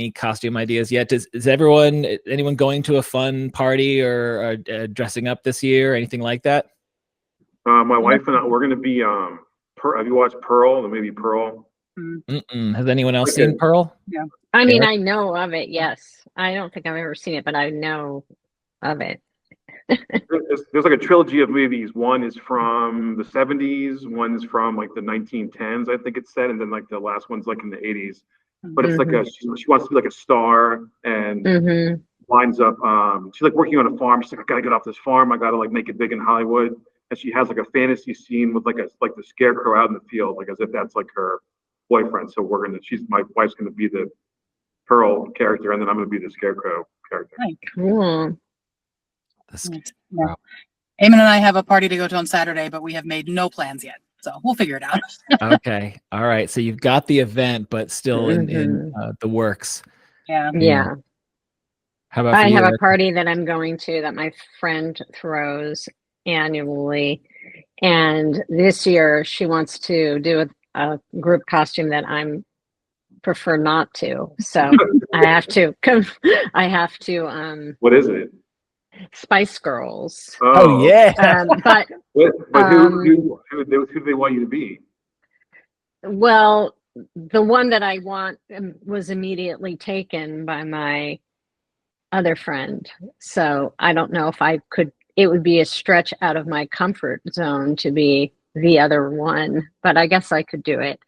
any costume ideas yet? Is anyone going to a fun party or dressing up this year or anything like that? My wife and I, we're going to be, have you watched Pearl, the movie Pearl? Has anyone else seen Pearl? Yeah. I mean, I know of it, yes. I don't think I've ever seen it, but I know of it. There's like a trilogy of movies. One is from the 70s, one is from like the 1910s, I think it's said, and then like the last one's like in the 80s. But it's like she wants to be like a star and winds up she's like working on a farm. She's like, I gotta get off this farm, I gotta like make it big in Hollywood. And she has like a fantasy scene with like the scarecrow out in the field, like as if that's like her boyfriend. So my wife's gonna be the Pearl character, and then I'm gonna be the scarecrow character. Cool. Yeah. Ayman and I have a party to go to on Saturday, but we have made no plans yet, so we'll figure it out. Okay, all right. So you've got the event, but still in the works. Yeah. How about I have a party that I'm going to that my friend throws annually, and this year she wants to do a group costume that I'm prefer not to. So I have to. What is it? Spice Girls. Oh yeah. But who do they want you to be? Well, the one that I want was immediately taken by my other friend. So I don't know if I could. It would be a stretch out of my comfort zone to be the other one, but I guess I could do it.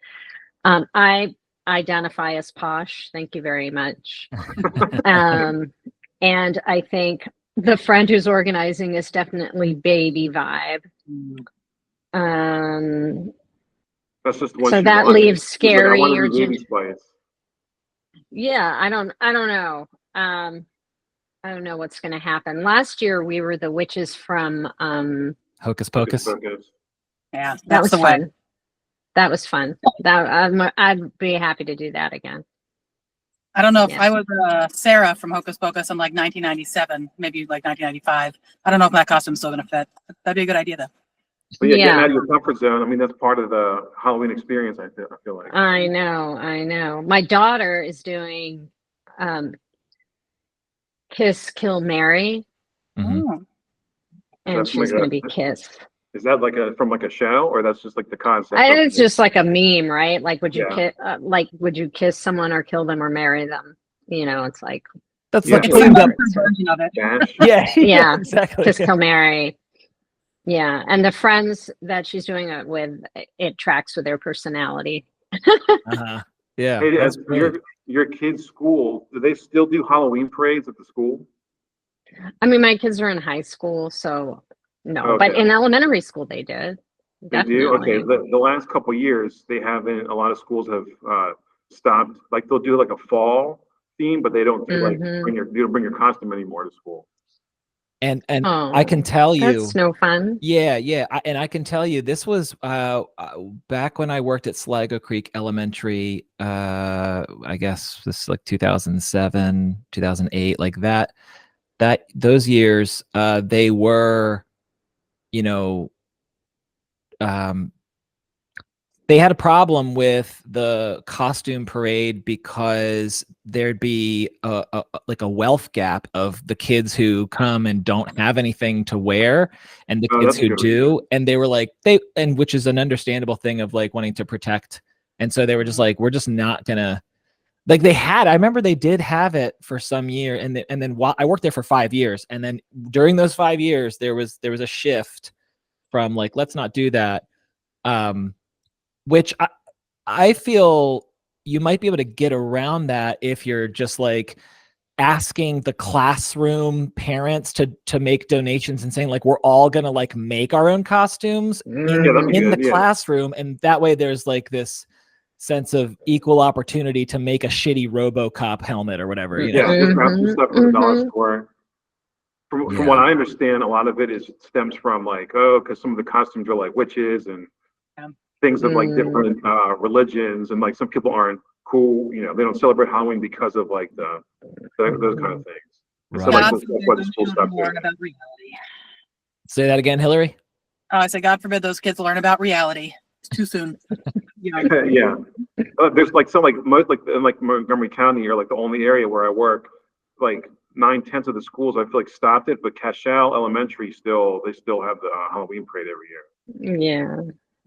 I identify as posh. Thank you very much. And I think the friend who's organizing is definitely baby vibe. That's just one. So that leaves scary or ginger. Yeah, I don't know. I don't know what's going to happen. Last year we were the witches from Hocus Pocus. Yeah, that was fun. That was fun. I'd be happy to do that again. I don't know if I was Sarah from Hocus Pocus in like 1997, maybe like 1995. I don't know if that costume's still going to fit. That'd be a good idea, though. But getting out of your comfort zone. I mean, that's part of the Halloween experience. I feel like. I know. My daughter is doing Kiss, Kill, Marry, and she's going to be Kiss. Is that like from a show, or that's just like the concept? It's just like a meme, right? Like, would you would you kiss someone or kill them or marry them? You know, it's like that's like a version of it. Yeah, exactly. Kiss, Kill, Marry. Yeah, and the friends that she's doing it with, it tracks with their personality. Yeah. Hey, your kids' school, do they still do Halloween parades at the school? I mean, my kids are in high school, so no. But in elementary school, they did. They do? Okay. The last couple of years, they haven't. A lot of schools have stopped. Like they'll do like a fall theme, but they don't do like bring your costume anymore to school. And I can tell you, that's no fun. Yeah. And I can tell you, this was back when I worked at Sligo Creek Elementary. I guess this is like 2007, 2008, like that. Those years, they were, they had a problem with the costume parade because there'd be like a wealth gap of the kids who come and don't have anything to wear and the kids who do. And they were like, which is an understandable thing of like wanting to protect. And so they were just like, we're just not gonna, like I remember they did have it for some year. And then while I worked there for 5 years. And then during those 5 years, there was a shift from like, let's not do that. Which I feel you might be able to get around that if you're just like asking the classroom parents to make donations and saying like, we're all going to like make our own costumes in the classroom. And that way there's like this sense of equal opportunity to make a shitty RoboCop helmet or whatever. Just grab some stuff from the dollar store. From what I understand, a lot of it stems from like, because some of the costumes are like witches and things of like different religions, and like some people aren't cool. They don't celebrate Halloween because of like those kind of things. Right. So like that's why the school stuff. Say that again, Hilary. Oh, I said, God forbid those kids learn about reality. It's too soon. Yeah. There's like some most like in like Montgomery County or like the only area where I work, like 9/10 of the schools I feel like stopped it, but Cashel Elementary they still have the Halloween parade every year. Yeah.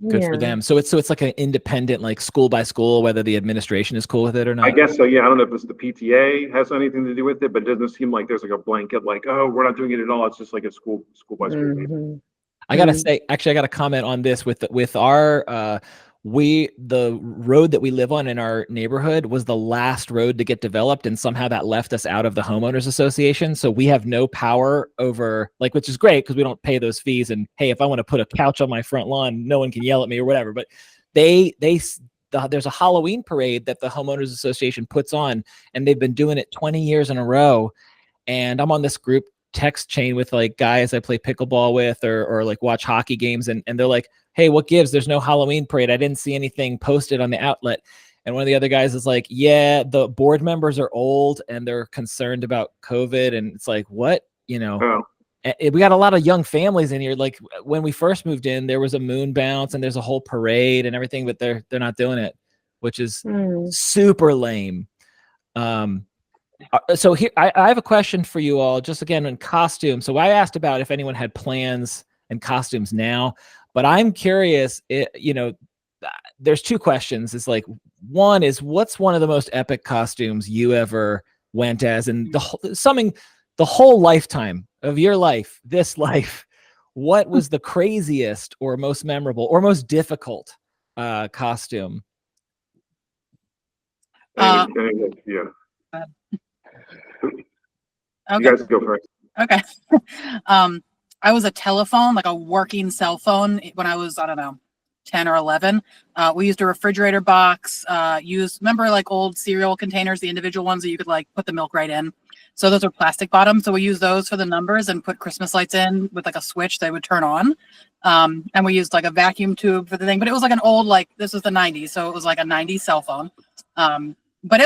Good Yeah. for them. So it's like an independent, like school by school, whether the administration is cool with it or I not. guess so. Yeah, I don't know if it's the PTA has anything to do with it, but it doesn't seem like there's like a blanket like, oh, we're not doing it at all. It's just like a school by school. Mhm. I gotta say, actually, I gotta comment on this with our the road that we live on in our neighborhood was the last road to get developed, and somehow that left us out of the homeowners association. So we have no power over, like, which is great because we don't pay those fees. And hey, if I want to put a couch on my front lawn, no one can yell at me or whatever. But there's a Halloween parade that the homeowners association puts on, and they've been doing it 20 years in a row. And I'm on this group text chain with like guys I play pickleball with or like watch hockey games, and they're like, hey, what gives? There's no Halloween parade. I didn't see anything posted on the outlet. And one of the other guys is like, yeah, the board members are old and they're concerned about COVID. And it's like, what? We got a lot of young families in here. Like when we first moved in, there was a moon bounce and there's a whole parade and everything, but they're not doing it, which is super lame. So here, I have a question for you all, just again in costume. So I asked about if anyone had plans and costumes now, but I'm curious, there's two questions. It's like, one is, what's one of the most epic costumes you ever went as, and summing the whole lifetime of your life, this life, what was the craziest or most memorable or most difficult costume? Yeah. Okay. You guys go first. Okay. I was a telephone, like a working cell phone when I was, I don't know, 10 or 11. We used a refrigerator box, remember like old cereal containers, the individual ones that you could like put the milk right in. So those are plastic bottom. So we used those for the numbers and put Christmas lights in with like a switch they would turn on. And we used like a vacuum tube for the thing, but it was like an old, like this was the 90s. So it was like a 90s cell phone. But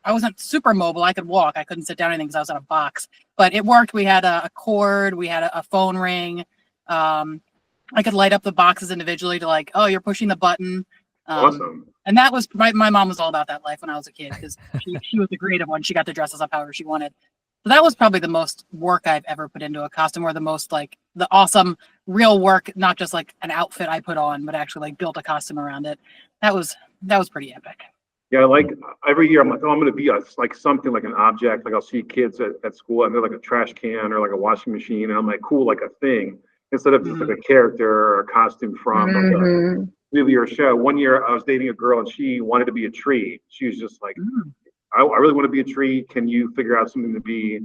I wasn't super mobile. I could walk. I couldn't sit down or anything because I was in a box, but it worked. We had a cord. We had a phone ring. I could light up the boxes individually to like, oh, you're pushing the button. Awesome. And that was, my mom was all about that life when I was a kid because she was the creative one. She got to dress us up however she wanted. So that was probably the most work I've ever put into a costume, or the most like the awesome real work, not just like an outfit I put on, but actually like built a costume around it. That was pretty epic. Yeah, like every year I'm like, oh, I'm going to be like something like an object. Like I'll see kids at school and they're like a trash can or like a washing machine. And I'm like, cool, like a thing instead of just like a character or a costume from like a movie or a show. One year I was dating a girl and she wanted to be a tree. She was just like, I really want to be a tree. Can you figure out something to be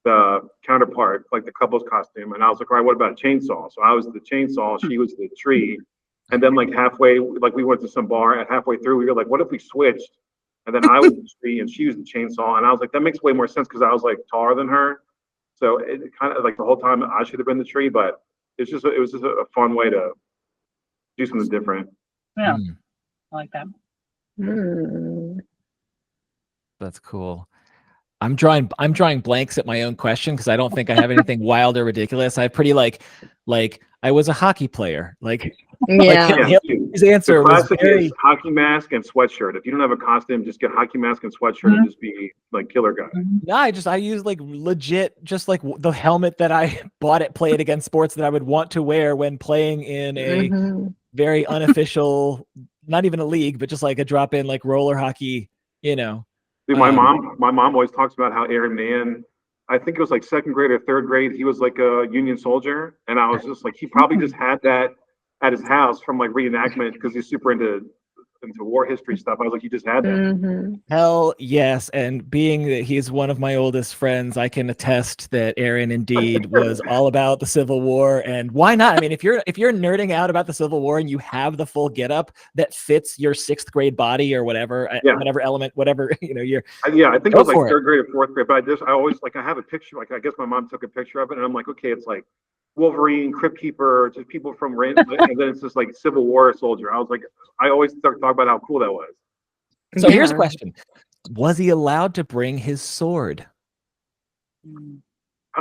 the counterpart, like the couple's costume? And I was like, all right, what about a chainsaw? So I was the chainsaw. She was the tree. And then like halfway, like we went to some bar and halfway through, we were like, what if we switched? And then I was the tree and she was the chainsaw. And I was like, that makes way more sense because I was like taller than her. So it kind of like the whole time I should have been the tree, but it was just a fun way to do something different. Yeah, I like that. That's cool. I'm drawing blanks at my own question because I don't think I have anything wild or ridiculous. I have pretty like I was a hockey player. Like his answer was is hockey mask and sweatshirt. If you don't have a costume, just get hockey mask and sweatshirt and just be like killer guy. No, I use like legit just like the helmet that I bought at Play It Against Sports that I would want to wear when playing in a very unofficial, not even a league, but just like a drop in like roller hockey, Dude, my mom always talks about how Aaron Mann, I think it was like second grade or third grade, he was like a Union soldier, and I was just like, he probably just had that at his house from like reenactment because he's super into war history stuff. I was like, you just had that. Hell yes. And being that he's one of my oldest friends, I can attest that Aaron indeed was all about the Civil War. And why not? I mean, if you're nerding out about the Civil War and you have the full getup that fits your 6th grade body or whatever, whatever element, whatever, you're. I think it was like 3rd grade or 4th grade, but I always like, I have a picture, like I guess my mom took a picture of it and I'm like, okay, it's like Wolverine, Crypt Keeper, just people from Rand, and then it's just like Civil War soldier. I was like, I always talk about how cool that was. So here's a question: was he allowed to bring his sword?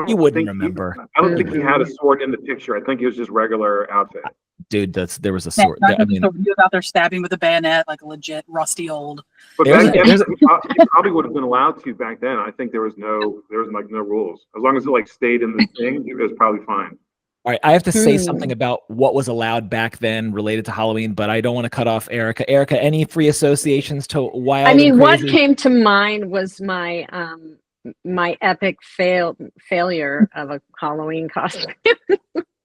You wouldn't remember. I don't think he had a sword in the picture. I think it was just regular outfit. Dude, there was a sword. I mean, he was out there stabbing with a bayonet, like a legit rusty old. But back then, you probably would have been allowed to back then. I think there was no rules. As long as it like stayed in the thing, it was probably fine. All right, I have to say something about what was allowed back then related to Halloween, but I don't want to cut off Erika. Erika, any free associations to wild? I mean, and what crazy? came to mind was my my epic failure of a Halloween costume.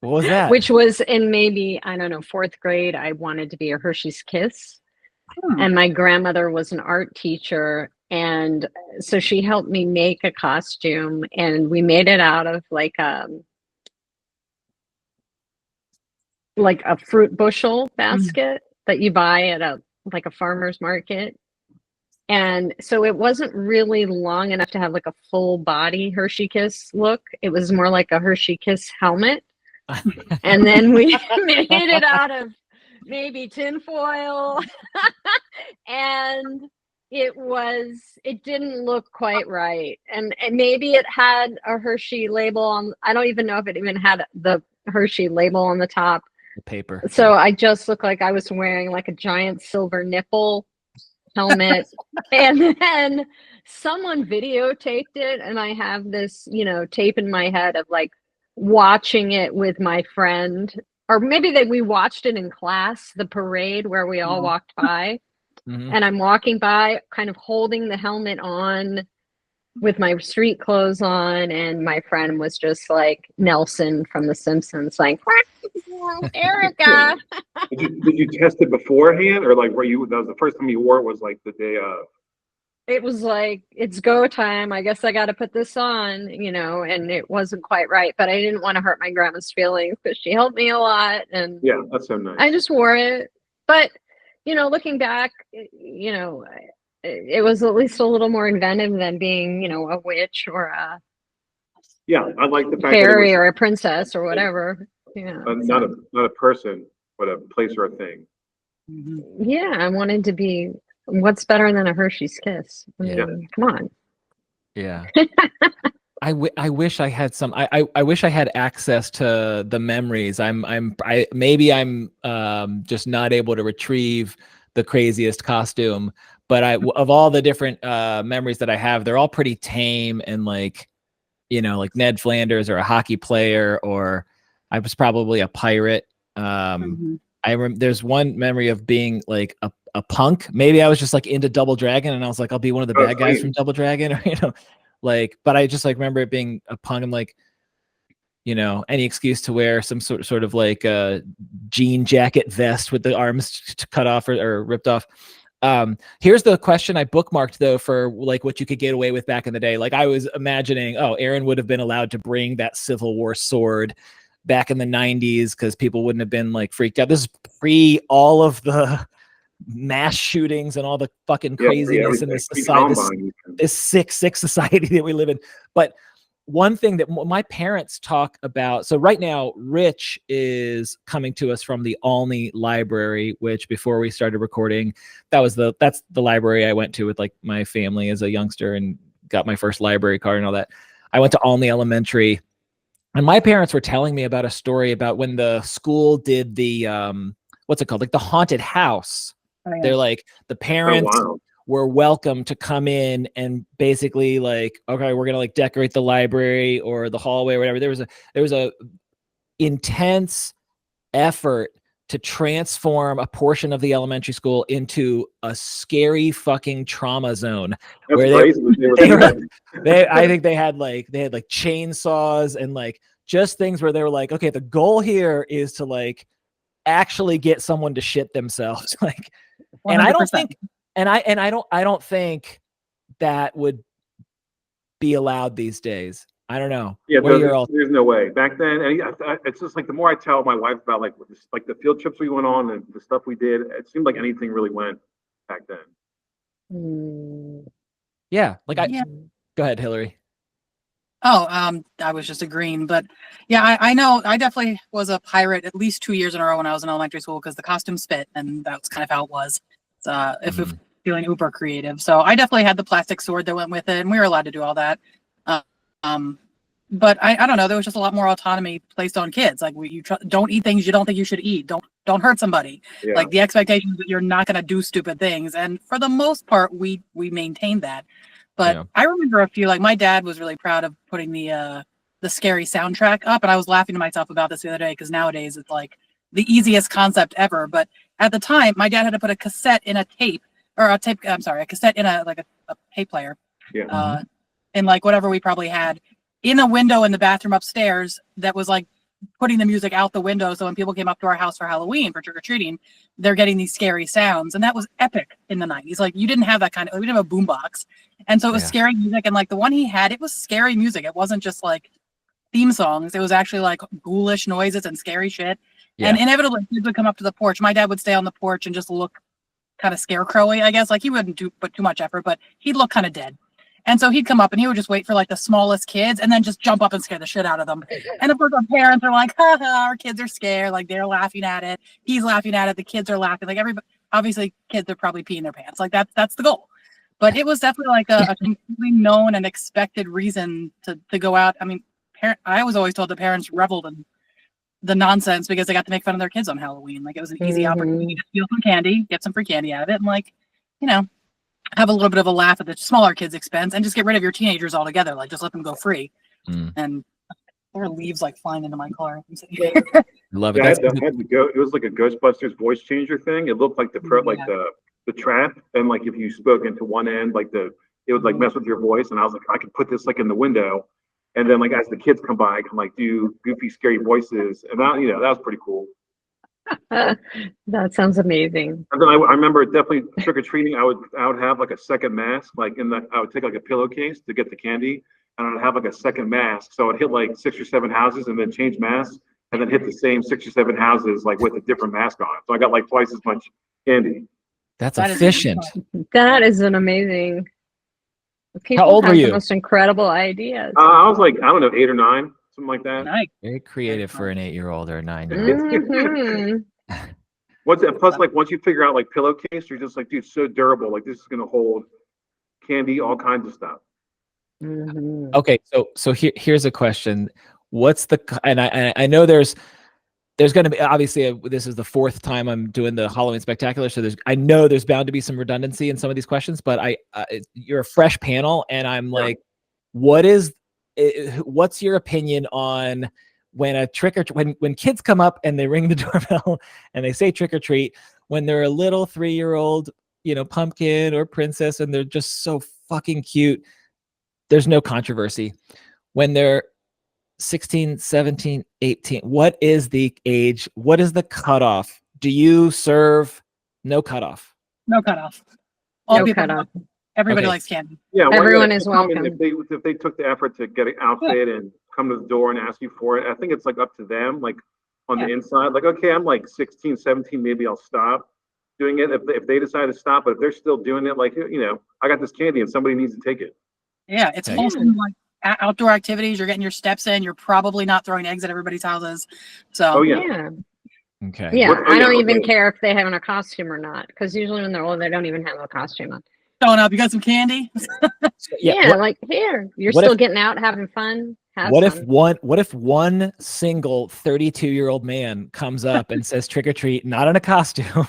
What was that? Which was in maybe, I don't know, 4th grade. I wanted to be a Hershey's Kiss. And my grandmother was an art teacher. And so she helped me make a costume. And we made it out of like a fruit bushel basket that you buy at a farmer's market. And so it wasn't really long enough to have like a full body Hershey Kiss look. It was more like a Hershey Kiss helmet. And then we made it out of maybe tinfoil. And it didn't look quite right. And maybe it had a Hershey label on. I don't even know if it even had the Hershey label on the top. The paper. So I just looked like I was wearing like a giant silver nipple helmet. And then someone videotaped it, and I have this, tape in my head of like watching it with my friend, or maybe we watched it in class, the parade where we all walked by. And I'm walking by kind of holding the helmet on with my street clothes on, and my friend was just like Nelson from The Simpsons, like, Erika. Did you test it beforehand, or like that was the first time you wore it was like the day of? It was like, it's go time. I guess I got to put this on, and it wasn't quite right, but I didn't want to hurt my grandma's feelings because she helped me a lot. And yeah, that's so nice. I just wore it. But, looking back, it was at least a little more inventive than being, a witch or a I like the fact fairy that or a princess or whatever. Not a person, but a place or a thing. Yeah, I wanted to be. What's better than a Hershey's Kiss? I mean, come on. Yeah. I wish I had some. I wish I had access to the memories. Maybe I'm just not able to retrieve the craziest costume. But of all the different memories that I have, they're all pretty tame and like Ned Flanders or a hockey player, or I was probably a pirate. There's one memory of being like a punk. Maybe I was just like into Double Dragon, and I was like, I'll be one of the bad guys from Double Dragon, or but I just like remember it being a punk and like, any excuse to wear some sort of like a jean jacket vest with the arms cut off or ripped off. Here's the question I bookmarked though for like what you could get away with back in the day. Like I was imagining, Aaron would have been allowed to bring that Civil War sword back in the 90s because people wouldn't have been like freaked out. This is pre all of the mass shootings and all the fucking craziness in this society, this sick society that we live in. But one thing that my parents talk about, so right now Rich is coming to us from the Olney Library, which before we started recording, that's the library I went to with like my family as a youngster and got my first library card and all that. I went to Olney Elementary, and my parents were telling me about a story about when the school did the what's it called, like the haunted house. They're like, the parents were welcome to come in and basically like, okay, we're gonna like decorate the library or the hallway or whatever. There was a intense effort to transform a portion of the elementary school into a scary fucking trauma zone. That's where I think they had like chainsaws and like just things where they were like, okay, the goal here is to like actually get someone to shit themselves. Like, 100%. And I don't think, I don't think that would be allowed these days. I don't know. Yeah, there's no way. Back then, and it's just like the more I tell my wife about like the field trips we went on and the stuff we did, it seemed like anything really went back then. Yeah, like Go ahead, Hilary. I was just agreeing, but yeah, I know I definitely was a pirate at least 2 years in a row when I was in elementary school because the costumes fit, and that's kind of how it was. If we're feeling uber creative, so I definitely had the plastic sword that went with it, and we were allowed to do all that. But I don't know. There was just a lot more autonomy placed on kids. Like don't eat things you don't think you should eat. Don't hurt somebody. Yeah. Like the expectation is that you're not going to do stupid things. And for the most part, we maintained that. But I remember a few. Like my dad was really proud of putting the scary soundtrack up, and I was laughing to myself about this the other day because nowadays it's like the easiest concept ever. But at the time, my dad had to put a cassette in a tape or a tape. I'm sorry, a cassette in a tape player. Yeah. In like whatever we probably had. In a window in the bathroom upstairs that was like putting the music out the window. So when people came up to our house for Halloween for trick-or-treating, they're getting these scary sounds. And that was epic in the 90s. Like you didn't have that we didn't have a boombox. And so it was scary music. And like the one he had, it was scary music. It wasn't just like theme songs. It was actually like ghoulish noises and scary shit. Yeah. And inevitably kids would come up to the porch. My dad would stay on the porch and just look kind of scarecrowy, I guess. Like he wouldn't put too much effort, but he'd look kind of dead. And so he'd come up and he would just wait for like the smallest kids and then just jump up and scare the shit out of them. And of course our parents are like, ha, our kids are scared. Like they're laughing at it. He's laughing at it. The kids are laughing. Like everybody, obviously kids are probably peeing their pants. Like that's the goal. But it was definitely like a completely known and expected reason to go out. I mean, I was always told the parents reveled in the nonsense because they got to make fun of their kids on Halloween. Like it was an easy opportunity to steal some candy, get some free candy out of it. And like, have a little bit of a laugh at the smaller kids' expense and just get rid of your teenagers altogether. Like just let them go free. And there are leaves like flying into my car. Love it. Yeah, it was like a Ghostbusters voice changer thing. It looked like the trap, and like if you spoke into one end, like it would like mess with your voice. And I was like, I could put this like in the window, and then like as the kids come by, I can like do goofy, scary voices, and that was pretty cool. That sounds amazing. And then I remember definitely trick or treating. I would have like a second mask, like I would take like a pillowcase to get the candy, and I'd have like a second mask. So I'd hit like 6 or 7 houses and then change masks, and then hit the same 6 or 7 houses like with a different mask on. So I got like twice as much candy. That's efficient. That is an amazing. People How old were you? The most incredible ideas. I was like, I don't know, 8 or 9. Something like that. Nice. Very creative for an 8-year-old or a 9-year-old. Plus, like once you figure out like pillowcase, you're just like, dude, so durable. Like this is gonna hold candy, all kinds of stuff. Okay, so here's a question. What's and I know there's going to be, obviously this is the 4th time I'm doing the Halloween Spectacular, so I know there's bound to be some redundancy in some of these questions, but you're a fresh panel, and I'm like, what's your opinion on when when kids come up and they ring the doorbell and they say trick or treat, when they're a little 3-year-old, pumpkin or princess, and they're just so fucking cute, there's no controversy. When they're 16, 17, 18, what is the age? What is the cutoff? Do you serve no cutoff? No cutoff. Everybody likes candy. Yeah, everyone is welcome. If they took the effort to get an outfit and come to the door and ask you for it, I think it's like up to them, like on the inside. Like, okay, I'm like 16, 17, maybe I'll stop doing it if they decide to stop. But if they're still doing it, like, I got this candy and somebody needs to take it. Yeah, it's wholesome, like outdoor activities. You're getting your steps in. You're probably not throwing eggs at everybody's houses. So yeah. Okay. Yeah, I don't even care if they have a costume or not, because usually when they're old, they don't even have a costume on. Showing up, you got some candy? Like here, you're still getting out, having fun. What if one single 32-year-old man comes up and says trick or treat, not in a costume?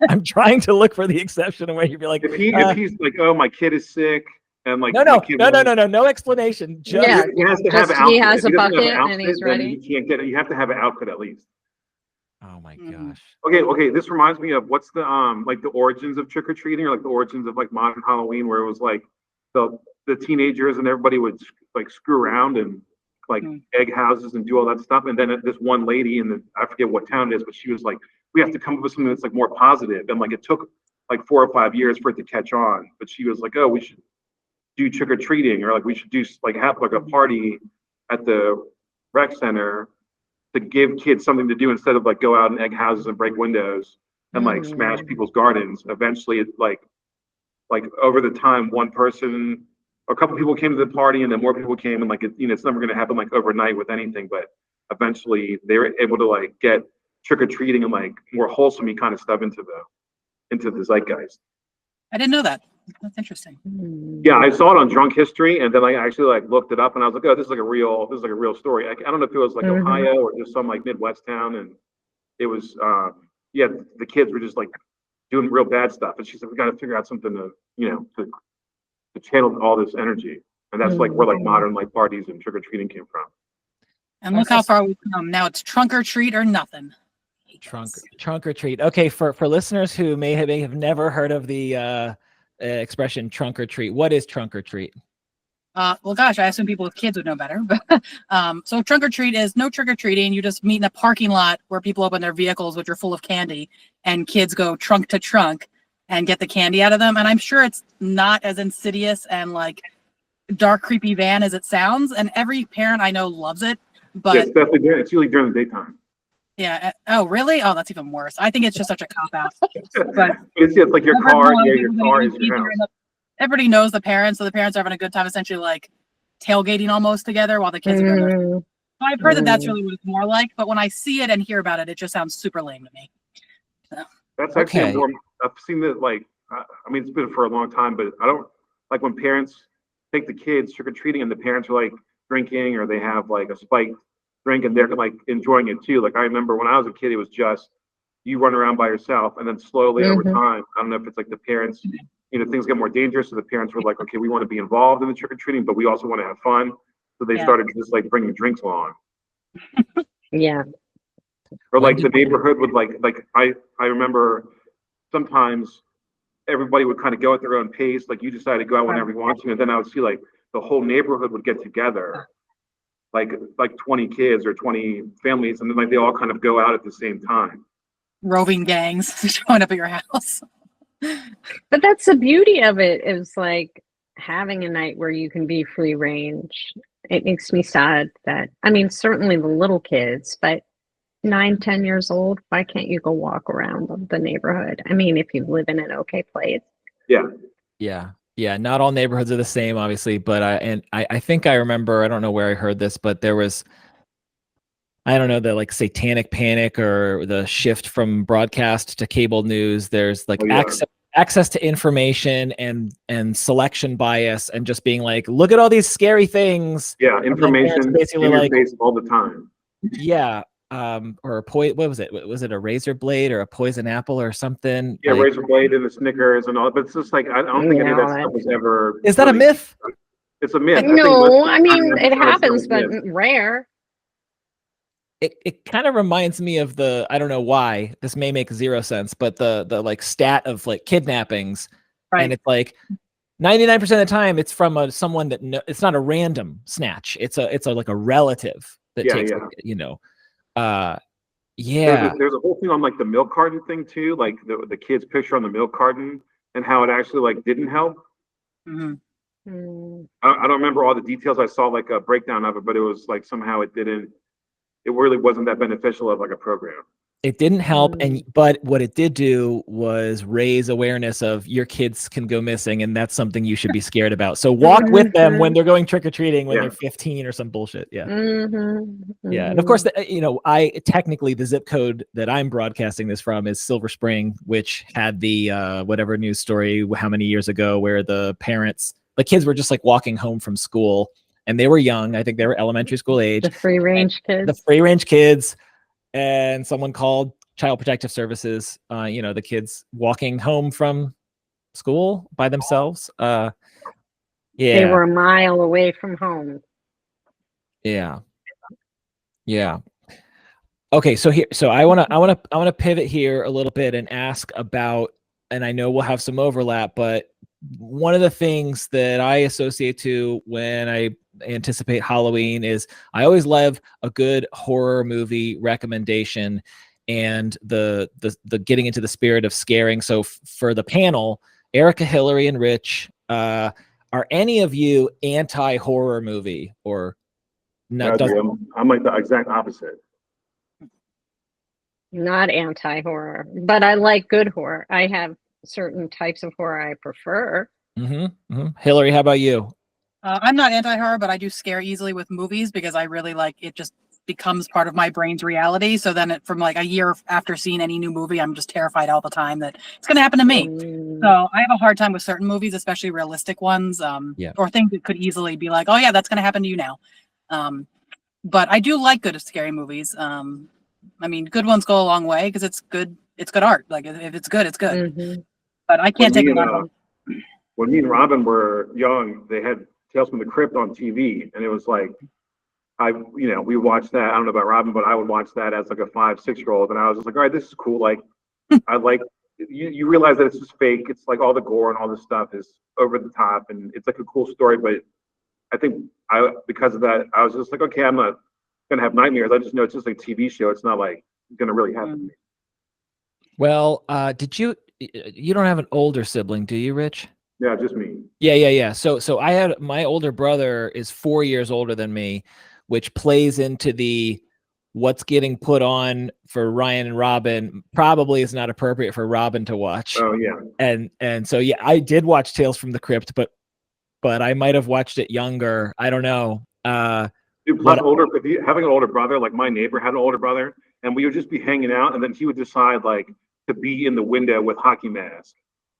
I'm trying to look for the exception where you'd be like, if he's like, oh, my kid is sick. And like no explanation. Just he has to have an outfit. He has a bucket and he's ready. He can't get it. You have to have an outfit at least. Oh my gosh. Okay. This reminds me of what's the like the origins of trick or treating, or like the origins of like modern Halloween, where it was like the teenagers and everybody would like screw around and like egg houses and do all that stuff. And then this one lady I forget what town it is, but she was like, we have to come up with something that's like more positive. And like it took like 4 or 5 years for it to catch on. But she was like, oh, we should do trick or treating, or like we should do like have like a party at the rec center to give kids something to do instead of like go out and egg houses and break windows and like smash people's gardens. Eventually, it's like over the time, one person, a couple people came to the party, and then more people came, and like it's never going to happen like overnight with anything. But eventually, they were able to like get trick or treating and like more wholesome kind of stuff into the zeitgeist. I didn't know that. That's interesting. Yeah, I saw it on Drunk History, and then I actually like looked it up, and I was like, oh, this is like a real story. I don't know if it was like Ohio or just some like Midwest town, and it was yeah, the kids were just like doing real bad stuff, and she said we got to figure out something to to channel all this energy, and that's like where like modern like parties and trick or treating came from. And look how far we've come. Now it's trunk or treat or nothing. Trunk or treat. Okay, for listeners who may have never heard of the expression trunk or treat, what is trunk or treat? Well, gosh, I assume people with kids would know better. But so trunk or treat is no trick or treating. You just meet in a parking lot where people open their vehicles, which are full of candy, and kids go trunk to trunk and get the candy out of them. And I'm sure it's not as insidious and like dark, creepy van as it sounds. And every parent I know loves it. But yeah, it's definitely it's usually during the daytime. Yeah. Oh, really? Oh, that's even worse. I think it's just such a cop out. But it's like your car. Yeah, your car is your house. Everybody knows the parents, so the parents are having a good time, essentially like tailgating almost together while the kids are doing their. So I've heard that that's really what it's more like, but when I see it and hear about it, it just sounds super lame to me. So. That's actually more. I've seen it like. I mean, it's been for a long time, but I don't like when parents take the kids trick or treating and the parents are like drinking or they have like a spiked drink and they're like enjoying it too. Like I remember when I was a kid, it was just you run around by yourself, and then slowly over time, I don't know if it's like the parents, things get more dangerous. So the parents were like, okay, we want to be involved in the trick or treating, but we also want to have fun. So they started just like bringing drinks along. Yeah. Or like the neighborhood would like I remember sometimes everybody would kind of go at their own pace. Like you decided to go out whenever you want to, and then I would see like the whole neighborhood would get together. Like 20 kids or 20 families, and then like they all kind of go out at the same time. Roving gangs showing up at your house. But that's the beauty of it, is like having a night where you can be free range. It makes me sad that, I mean, certainly the little kids, but 9, 10 years old, why can't you go walk around the neighborhood? I mean, if you live in an okay place. Yeah, not all neighborhoods are the same, obviously, but I think I remember, I don't know where I heard this, but there was, I don't know, the like satanic panic or the shift from broadcast to cable news. There's like access to information and selection bias and just being like, look at all these scary things. Yeah, information basically in your face all the time. Yeah. Or what was it? Was it a razor blade or a poison apple or something? Yeah, like, razor blade and the Snickers and all. But it's just like I don't think any of that stuff was ever. Is that a myth? It's a myth. No, I mean it happens, but rare. It kind of reminds me of the, I don't know why, this may make zero sense, but the like stat of like kidnappings, and it's like 99% of the time it's from someone that it's not a random snatch. It's a like a relative that takes it, There's a whole thing on like the milk carton thing too, like the kid's picture on the milk carton and how it actually like didn't help. I don't remember all the details. I saw like a breakdown of it, but it was like somehow it really wasn't that beneficial of like a program. It didn't help, but what it did do was raise awareness of your kids can go missing, and that's something you should be scared about. So walk with them when they're going trick-or-treating when they're 15 or some bullshit. Yeah. Yeah. And of course, technically the zip code that I'm broadcasting this from is Silver Spring, which had the whatever news story how many years ago where the kids were just like walking home from school, and they were young. I think they were elementary school age. The free range kids. And someone called Child Protective Services, the kids walking home from school by themselves. They were a mile away from home. Yeah. Okay, so I want to pivot here a little bit and ask about, and I know we'll have some overlap, but one of the things that I associate to when I anticipate Halloween is I always love a good horror movie recommendation and the getting into the spirit of scaring. So for the panel, Erika, Hilary, and Rich, are any of you anti-horror movie or no? I'm like the exact opposite. Not anti-horror, but I like good horror. I have certain types of horror I prefer. Hilary, how about you? I'm not anti-horror, but I do scare easily with movies because I really like it just becomes part of my brain's reality. So then from like a year after seeing any new movie, I'm just terrified all the time that it's going to happen to me. So I have a hard time with certain movies, especially realistic ones, or things that could easily be like, oh yeah, that's going to happen to you now. But I do like good scary movies. I mean, good ones go a long way because it's good. It's good art. Like if it's good, it's good. But I can't take a lot of them. When me and Robin were young, they had Tales from the Crypt on TV, and it was like, we watched that. I don't know about Robin, but I would watch that as like a 5-6-year-old, and I was just like, all right, this is cool. Like, I like you realize that it's just fake. It's like all the gore and all this stuff is over the top, and it's like a cool story. But I think because of that, I was just like, okay, I'm not gonna have nightmares. I just know it's just like a TV show. It's not like gonna really happen to me. Well, you don't have an older sibling, do you, Rich? Yeah, just me. Yeah. So I had my older brother is 4 years older than me, which plays into the what's getting put on for Ryan and Robin probably is not appropriate for Robin to watch. Oh yeah. And so yeah, I did watch Tales from the Crypt, but I might have watched it younger. I don't know. Dude, plus having an older brother, like my neighbor had an older brother, and we would just be hanging out, and then he would decide like to be in the window with hockey mask,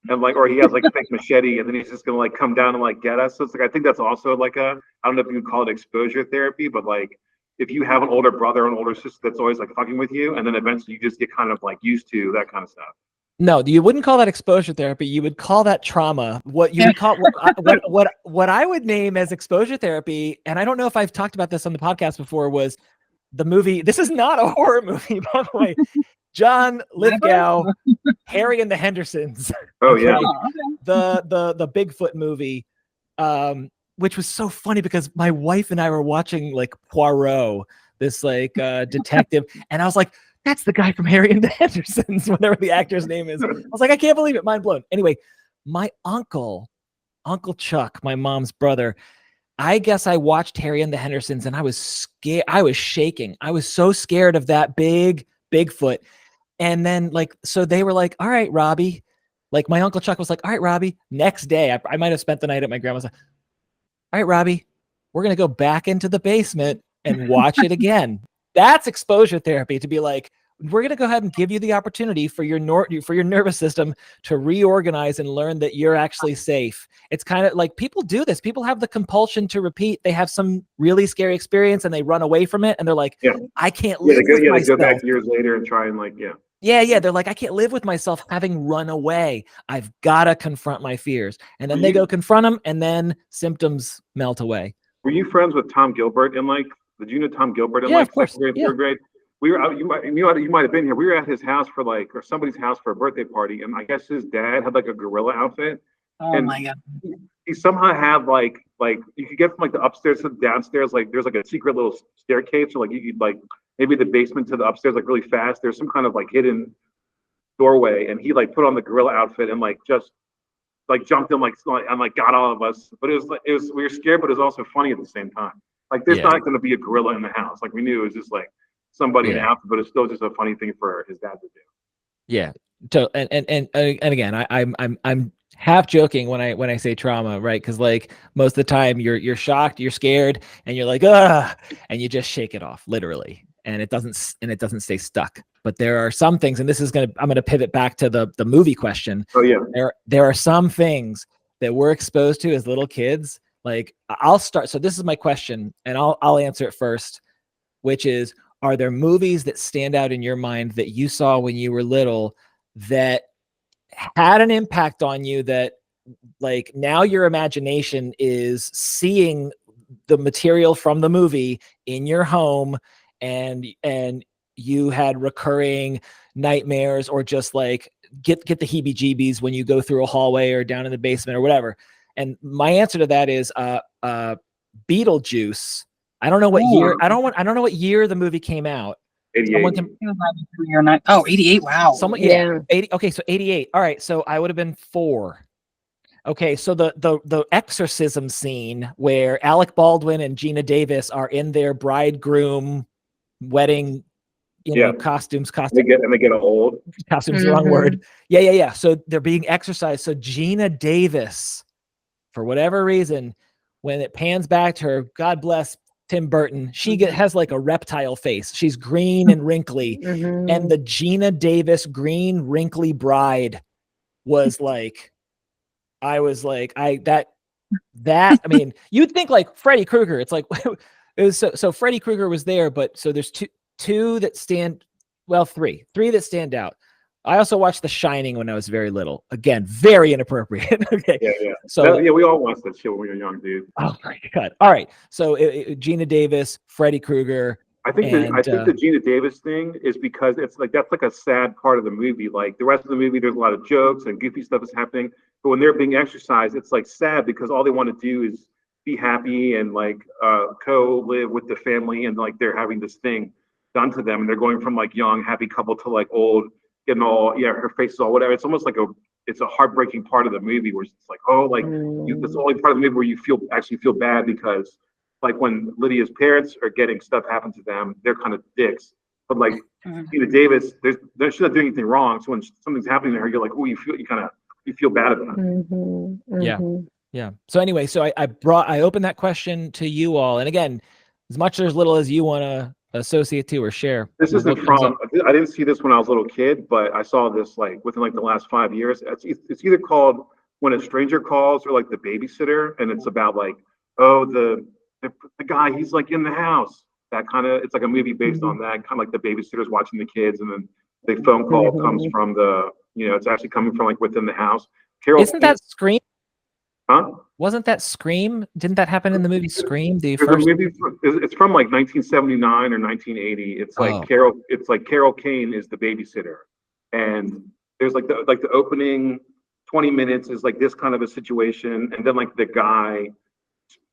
and like, or he has like a fake machete, and then he's just gonna like come down and like get us. So it's like I think that's also like I don't know if you would call it exposure therapy, but like if you have an older brother or an older sister that's always like fucking with you, and then eventually you just get kind of like used to that kind of stuff. No, you wouldn't call that exposure therapy. You would call that trauma. What you would call what I would name as exposure therapy, and I don't know if I've talked about this on the podcast before, was the movie. This is not a horror movie, by the way. John Lithgow, Harry and the Hendersons. Oh yeah, the Bigfoot movie, which was so funny because my wife and I were watching like Poirot, this like detective, and I was like, that's the guy from Harry and the Hendersons, whatever the actor's name is. I was like, I can't believe it. Mind blown. Anyway, my Uncle Chuck, my mom's brother, I guess I watched Harry and the Hendersons and I was scared. I was shaking. I was so scared of that Bigfoot. And then so they were like, all right, Robbie. Like my Uncle Chuck was like, all right, Robbie. Next day, I might have spent the night at my grandma's. All right, Robbie, we're going to go back into the basement and watch it again. That's exposure therapy, to be like, we're going to go ahead and give you the opportunity for your nervous system to reorganize and learn that you're actually safe. It's kind of like people do this. People have the compulsion to repeat. They have some really scary experience and they run away from it. And they're like, I can't live with myself. They go back years later and try and Yeah. They're like, I can't live with myself having run away. I've got to confront my fears. And then they go confront them and then symptoms melt away. Were you friends with Tom Gilbert in did you know Tom Gilbert in second grade, third grade? We were you might have been here. We were at his house for or somebody's house for a birthday party, and I guess his dad had like a gorilla outfit. Oh my god! He somehow had like you could get from the upstairs to the downstairs. Like there's like a secret little staircase, or you could maybe the basement to the upstairs really fast. There's some kind of hidden doorway, and he put on the gorilla outfit and just jumped in and got all of us. But it was we were scared, but it was also funny at the same time. There's not going to be a gorilla in the house. We knew it was just somebody in the house, but it's still just a funny thing for his dad to do. Yeah. So and again, I'm half joking when I say trauma, right? Because most of the time you're shocked, you're scared, and you're like, and you just shake it off, literally, and it doesn't stay stuck. But there are some things, and I'm gonna pivot back to the movie question. Oh yeah. There are some things that we're exposed to as little kids. I'll start. So this is my question, and I'll answer it first, which is, are there movies that stand out in your mind that you saw when you were little that had an impact on you that now your imagination is seeing the material from the movie in your home and you had recurring nightmares or just get the heebie-jeebies when you go through a hallway or down in the basement or whatever? And my answer to that is Beetlejuice. I don't know what year. I don't know what year the movie came out. 88. 88. Wow. 80. Okay, so 88. All right, so I would have been 4. Okay, so the exorcism scene where Alec Baldwin and Gina Davis are in their bridegroom wedding, costumes. They get old. Costumes, wrong word. Yeah. So they're being exorcised. So Gina Davis, for whatever reason, when it pans back to her, God bless, Tim Burton. She has like a reptile face. She's green and wrinkly. And the Gina Davis green wrinkly bride was like, I was like, I mean, you'd think like Freddy Krueger. It's like, it was so Freddy Krueger was there, but so there's two that stand, well, three that stand out. I also watched The Shining when I was very little. Again, very inappropriate. Okay. Yeah. So yeah, we all watched that shit when we were young, dude. Oh my God. All right. So Gina Davis, Freddy Krueger. I think the Gina Davis thing is because it's like that's like a sad part of the movie. Like the rest of the movie, there's a lot of jokes and goofy stuff is happening. But when they're being exercised, it's like sad because all they want to do is be happy and like co-live with the family, and like they're having this thing done to them, and they're going from like young happy couple to like old, getting all her face is all whatever. It's almost like it's a heartbreaking part of the movie where it's like, oh, like that's the only part of the movie where you actually feel bad because like when Lydia's parents are getting stuff happen to them, they're kind of dicks. But like Gina Davis, she's not doing anything wrong. So when something's happening to her, you're like, oh, you feel bad about it. Yeah. So anyway, so I opened that question to you all, and again, as much or as little as you want to associate to or share. This isn't from. I didn't see this when I was a little kid, but I saw this like within like the last 5 years. It's either called When a Stranger Calls or like The Babysitter, and it's about like, oh, the guy, he's like in the house. That kind of, it's like a movie based on that, kind of like the babysitter's watching the kids, and then the phone call comes from it's actually coming from like within the house. Carol, isn't that Scream? Huh? Wasn't that Scream? Didn't that happen in the movie Scream? It's from like 1979 or 1980. It's like Carol Kane is the babysitter, and there's like the opening 20 minutes is like this kind of a situation, and then like the guy,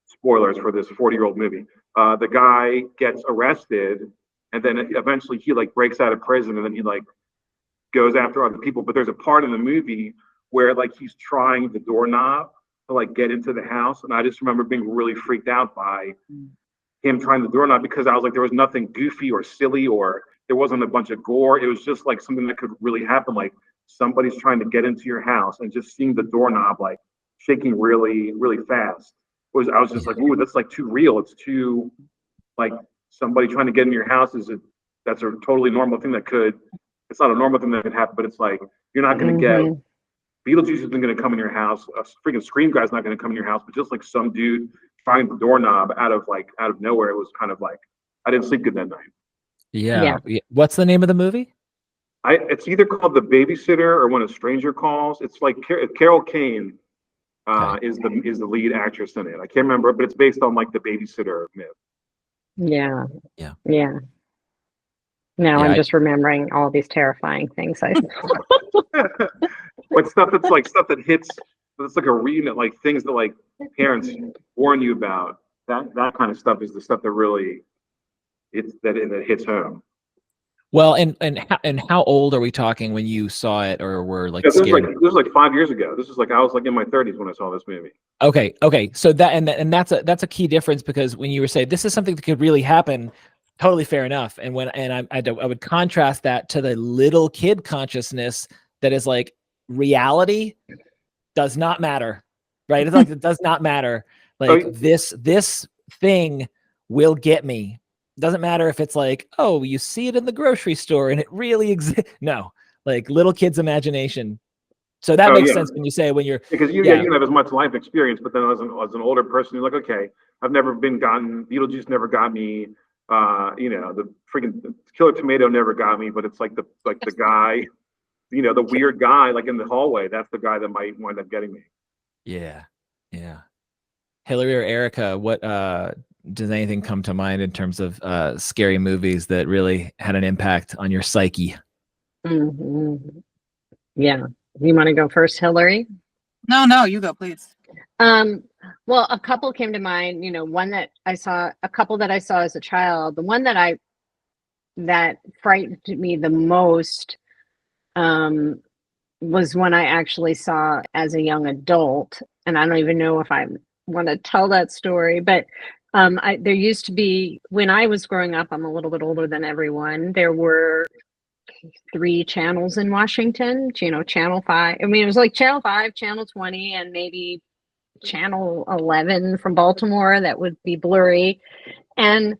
spoilers for this 40-year-old movie, the guy gets arrested, and then eventually he like breaks out of prison, and then he like goes after other people. But there's a part in the movie where like he's trying the doorknob to like get into the house, and I just remember being really freaked out by him trying the doorknob because I was like, there was nothing goofy or silly, or there wasn't a bunch of gore. It was just like something that could really happen, like somebody's trying to get into your house, and just seeing the doorknob like shaking really, really fast. I was just like, ooh, that's like too real. It's too like somebody trying to get in your house that's a totally normal thing it's not a normal thing that could happen, but it's like you're not going to get Beetlejuice isn't going to come in your house. A freaking Scream guy's not going to come in your house, but just like some dude trying the doorknob out of nowhere, it was kind of like I didn't sleep good that night. Yeah. What's the name of the movie? It's either called The Babysitter or When a Stranger Calls. It's like Carol Kane is the lead actress in it. I can't remember, but it's based on like the babysitter myth. Yeah. Now I'm just remembering all these terrifying things I saw. But stuff that hits. It's like a reading, like things that like parents warn you about. That kind of stuff is the stuff that really that hits home. Well, and how old are we talking when you saw it or were like scared? This was like 5 years ago. This is like I was like in my 30s when I saw this movie. Okay. So that's a key difference, because when you were saying this is something that could really happen, totally fair enough. And I would contrast that to the little kid consciousness that is like reality does not matter, right? It's like it does not matter. Like this thing will get me. Doesn't matter if it's like, oh, you see it in the grocery store and it really exists. No, like little kids' imagination. So that makes sense when you say because you don't have as much life experience, but then as an older person, you're like, okay, I've never been gotten. Beetlejuice never got me. The freaking Killer Tomato never got me. But it's like the guy, the weird guy like in the hallway. That's the guy that might wind up getting me. Yeah. Hilary or Erika, what does anything come to mind in terms of scary movies that really had an impact on your psyche? Yeah. You want to go first, Hilary? No, you go, please. Well, a couple came to mind, a couple that I saw as a child. The one that frightened me the most was one I actually saw as a young adult. And I don't even know if I want to tell that story, but there used to be, when I was growing up, I'm a little bit older than everyone, there were 3 channels in Washington, Channel 5. I mean, it was like Channel 5, Channel 20, and maybe channel 11 from Baltimore that would be blurry. And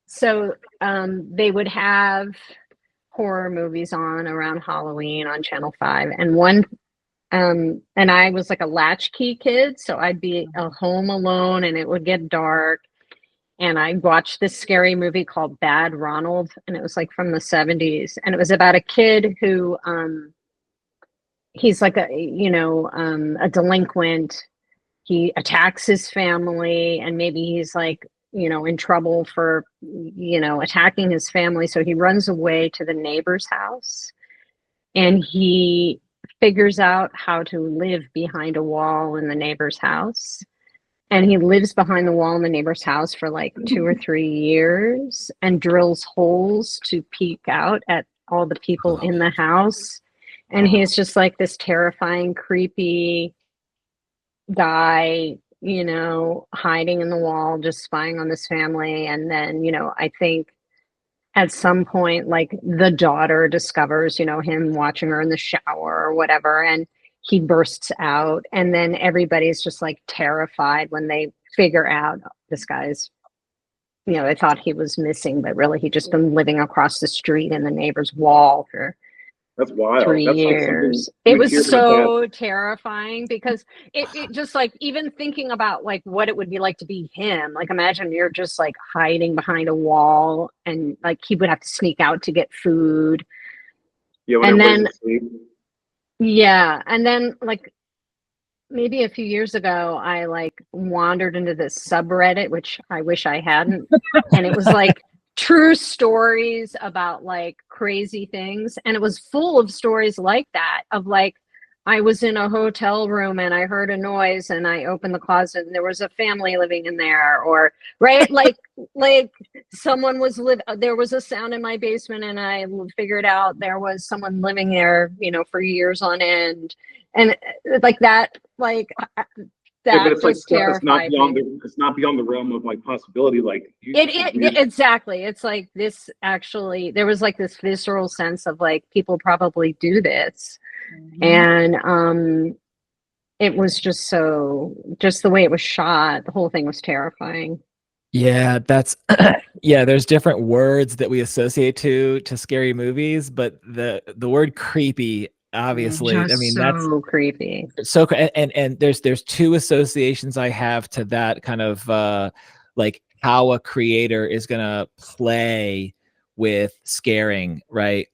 so they would have horror movies on around Halloween on channel 5. And and I was like a latchkey kid, so I'd be home alone and it would get dark. And I watched this scary movie called Bad Ronald, and it was like from the 70s. And it was about a kid who he's like a delinquent. He attacks his family, and maybe he's like, in trouble for, attacking his family. So he runs away to the neighbor's house, and he figures out how to live behind a wall in the neighbor's house. And he lives behind the wall in the neighbor's house for like 2 or 3 years and drills holes to peek out at all the people in the house. And he's just like this terrifying, creepy guy, hiding in the wall, just spying on this family. And then, I think at some point, like the daughter discovers, him watching her in the shower or whatever. And he bursts out, and then everybody's just like terrified when they figure out this guy's, they thought he was missing, but really he'd just been living across the street in the neighbor's wall for That's wild. 3 That's years. Like it was so terrifying, because it just like, even thinking about like what it would be like to be him, like imagine you're just like hiding behind a wall, and like he would have to sneak out to get food. Yeah, and then and then like maybe a few years ago, I like wandered into this subreddit, which I wish I hadn't. And it was like true stories about like crazy things. And it was full of stories like that, of like, I was in a hotel room and I heard a noise and I opened the closet and there was a family living in there, or right. Like someone was there was a sound in my basement and I figured out there was someone living there, for years on end. And like that, that but it's like terrified it's not beyond the realm of like possibility. Like exactly. It's like this actually, there was like this visceral sense of like people probably do this. And it was just the way it was shot, the whole thing was terrifying. Yeah, that's there's different words that we associate to scary movies, but the word creepy, obviously, just I mean, so that's creepy. So and there's two associations I have to that kind of like how a creator is gonna play with scaring, right?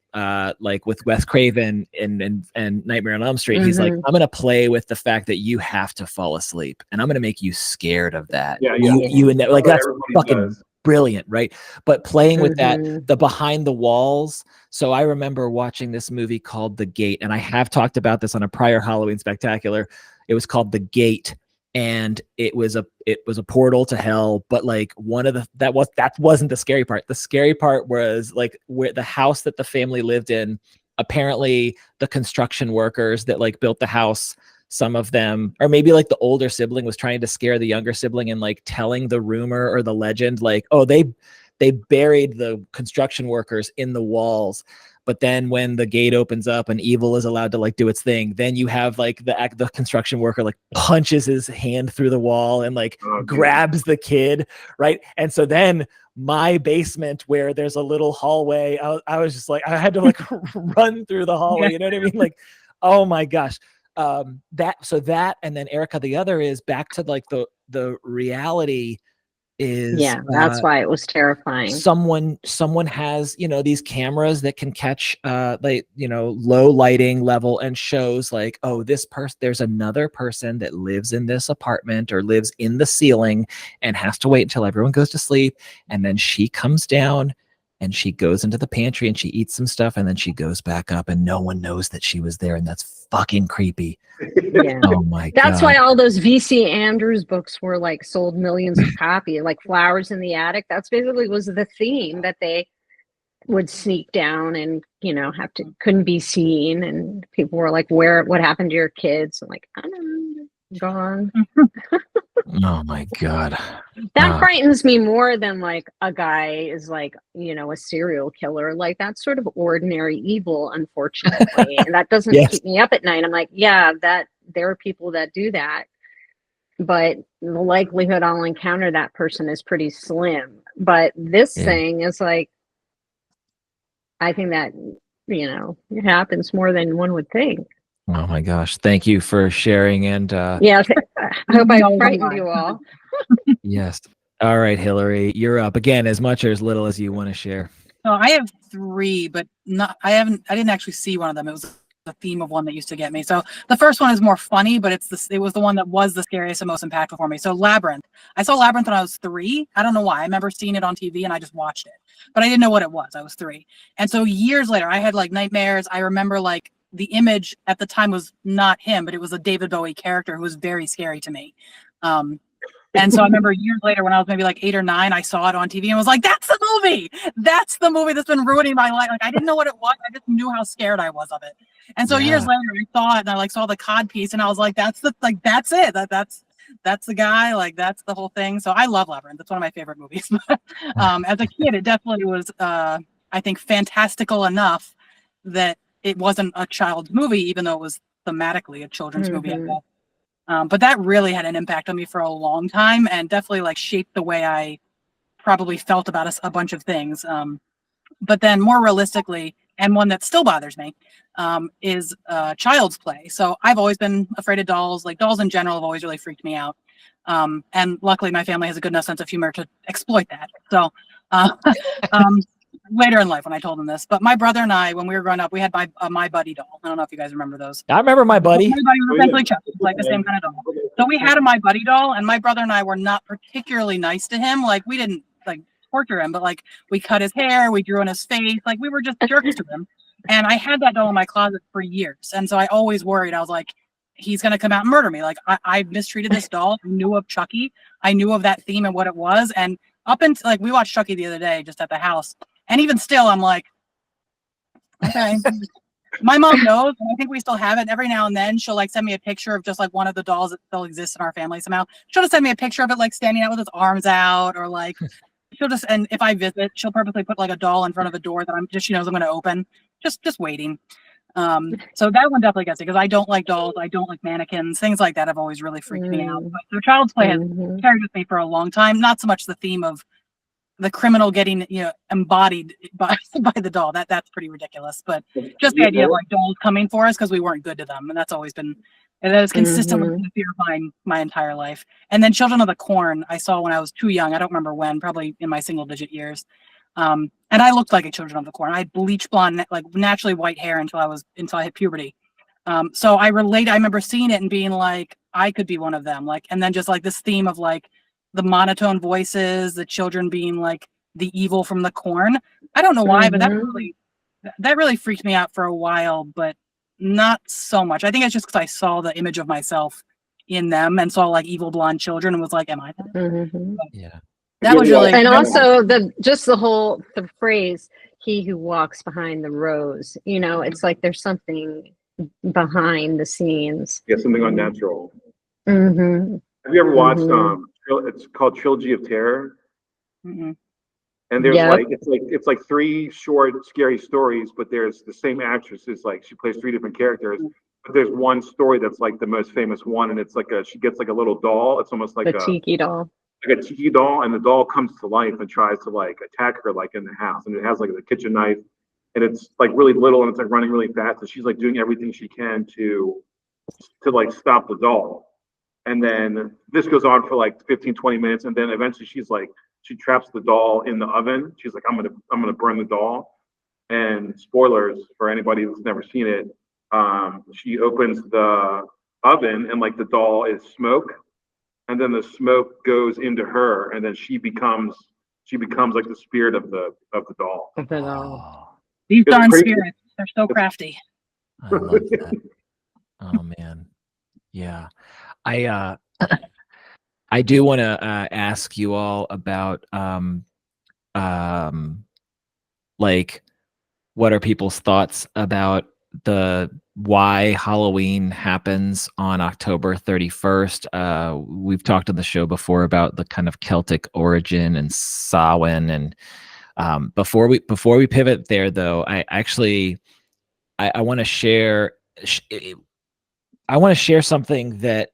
Like with Wes Craven and Nightmare on Elm Street, he's like, I'm gonna play with the fact that you have to fall asleep, and I'm gonna make you scared of that. You and like that's fucking brilliant, right? But playing with that, the behind the walls. So I remember watching this movie called The Gate, and I have talked about this on a prior Halloween Spectacular. It was called The Gate, and it was a portal to hell. But like that wasn't the scary part. The scary part was like where the house that the family lived in. Apparently, the construction workers that like built the house, some of them, or maybe like the older sibling was trying to scare the younger sibling and like telling the rumor or the legend, like, oh, they buried the construction workers in the walls. But then when the gate opens up and evil is allowed to like do its thing, then you have like the construction worker like punches his hand through the wall and like grabs the kid, right? And so then my basement, where there's a little hallway, I was just like, I had to like run through the hallway, you know what I mean? Like, oh my gosh. That and then Erika, the other is back to like the reality is that's why it was terrifying. Someone has these cameras that can catch like low lighting level and shows like, oh, this person, there's another person that lives in this apartment or lives in the ceiling and has to wait until everyone goes to sleep, and then she comes down and she goes into the pantry and she eats some stuff and then she goes back up and no one knows that she was there, and that's fucking creepy. Oh my god. That's why all those V.C. Andrews books were like sold millions of copies, like Flowers in the Attic. That's basically was the theme, that they would sneak down and couldn't be seen, and people were like, what happened to your kids? I'm like, I don't know, gone. Oh my god. That frightens me more than like a guy is like, a serial killer. Like that's sort of ordinary evil, unfortunately. And that doesn't keep me up at night. I'm like, that there are people that do that. but the likelihood I'll encounter that person is pretty slim. But this thing is like, I think that, it happens more than one would think. Oh my gosh. Thank you for sharing. And Yeah, I hope I frightened you all. yes. All right, Hilary, you're up again, as much or as little as you want to share. So I have 3, but I didn't actually see one of them. It was the theme of one that used to get me. So the first one is more funny, but it was the one that was the scariest and most impactful for me. So Labyrinth. I saw Labyrinth when I was 3. I don't know why. I remember seeing it on TV and I just watched it, but I didn't know what it was. I was 3. And so years later, I had like nightmares. I remember like the image at the time was not him, but it was a David Bowie character who was very scary to me. And so I remember years later when I was maybe like 8 or 9, I saw it on TV and was like, that's the movie. That's the movie that's been ruining my life. Like, I didn't know what it was. I just knew how scared I was of it. And so years later, I saw it and I like saw the cod piece and I was like, that's it. That's the guy. Like, that's the whole thing. So I love Labyrinth. It's one of my favorite movies. As a kid, it definitely was, I think, fantastical enough that it wasn't a child's movie, even though it was thematically a children's movie. I guess. But that really had an impact on me for a long time and definitely like shaped the way I probably felt about a bunch of things. But then more realistically, and one that still bothers me, is Child's Play. So I've always been afraid of dolls. Like dolls in general have always really freaked me out. And luckily my family has a good enough sense of humor to exploit that. So later in life when I told them this, but my brother and I, when we were growing up, we had my Buddy doll. I don't know if you guys remember those. I remember My Buddy. My Buddy was essentially Chucky, like the same kind of doll. So we had a My Buddy doll, and my brother and I were not particularly nice to him. Like we didn't like torture him, but like we cut his hair, we drew on his face, like we were just jerks to him. And I had that doll in my closet for years, and so I always worried. I was like, he's gonna come out and murder me. Like I mistreated this doll. I knew of Chucky. I knew of that theme and what it was. And up until like we watched Chucky the other day just at the house. And even still, I'm like, okay. My mom knows, and I think we still have it. And every now and then, she'll like send me a picture of just like one of the dolls that still exists in our family somehow. She'll just send me a picture of it like standing out with its arms out, or like she'll just. And if I visit, she'll purposely put like a doll in front of a door that she knows I'm going to open, just waiting. So that one definitely gets it because I don't like dolls, I don't like mannequins, things like that have always really freaked me out. But so Child's Play has carried with me for a long time. Not so much the theme of the criminal getting embodied by the doll. That's pretty ridiculous. But just the idea of like dolls coming for us because we weren't good to them, and that's always been that has consistently been a fear of mine my entire life. And then Children of the Corn I saw when I was too young. I don't remember when, probably in my single digit years. And I looked like a Children of the Corn. I had bleach blonde, like naturally white hair until I hit puberty. So I remember seeing it and being like, I could be one of them. Like, and then just like this theme of like the monotone voices, the children being like the evil from the corn. I don't know why, but that really freaked me out for a while, but not so much. I think it's just because I saw the image of myself in them and saw like evil blonde children and was like, am I that? Yeah. That was really, and also the phrase, he who walks behind the rose, it's like there's something behind the scenes. Yeah, something unnatural. Mm-hmm. Have you ever watched it's called Trilogy of Terror? Mm-hmm. And there's it's like 3 short scary stories, but there's the same actress is like she plays 3 different characters. But there's one story that's like the most famous one, and it's like she gets like a little doll. It's almost like a tiki doll. Like a tiki doll, and the doll comes to life and tries to like attack her like in the house, and it has like the kitchen knife, and it's like really little, and it's like running really fast, and she's like doing everything she can to like stop the doll. And then this goes on for like 15-20 minutes, and then eventually she traps the doll in the oven. She's like, I'm gonna burn the doll. And spoilers for anybody who's never seen it, she opens the oven and like the doll is smoke, and then the smoke goes into her, and then she becomes like the spirit of the doll. These darn spirits, they're so crafty. I love that. Oh man. Yeah. I do want to ask you all about like what are people's thoughts about why Halloween happens on October 31st. We've talked on the show before about the kind of Celtic origin and Samhain, and before we pivot there though, I want to share something that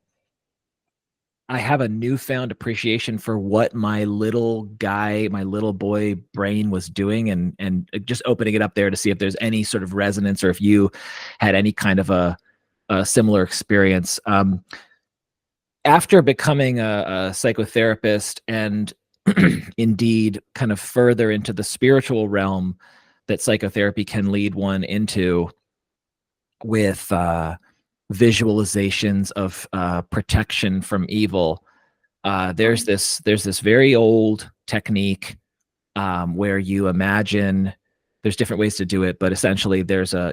I have a newfound appreciation for what my little boy brain was doing, and just opening it up there to see if there's any sort of resonance, or if you had any kind of a similar experience. After becoming a psychotherapist, and indeed kind of further into the spiritual realm that psychotherapy can lead one into, with visualizations of protection from evil. There's this very old technique where you imagine, there's different ways to do it, but essentially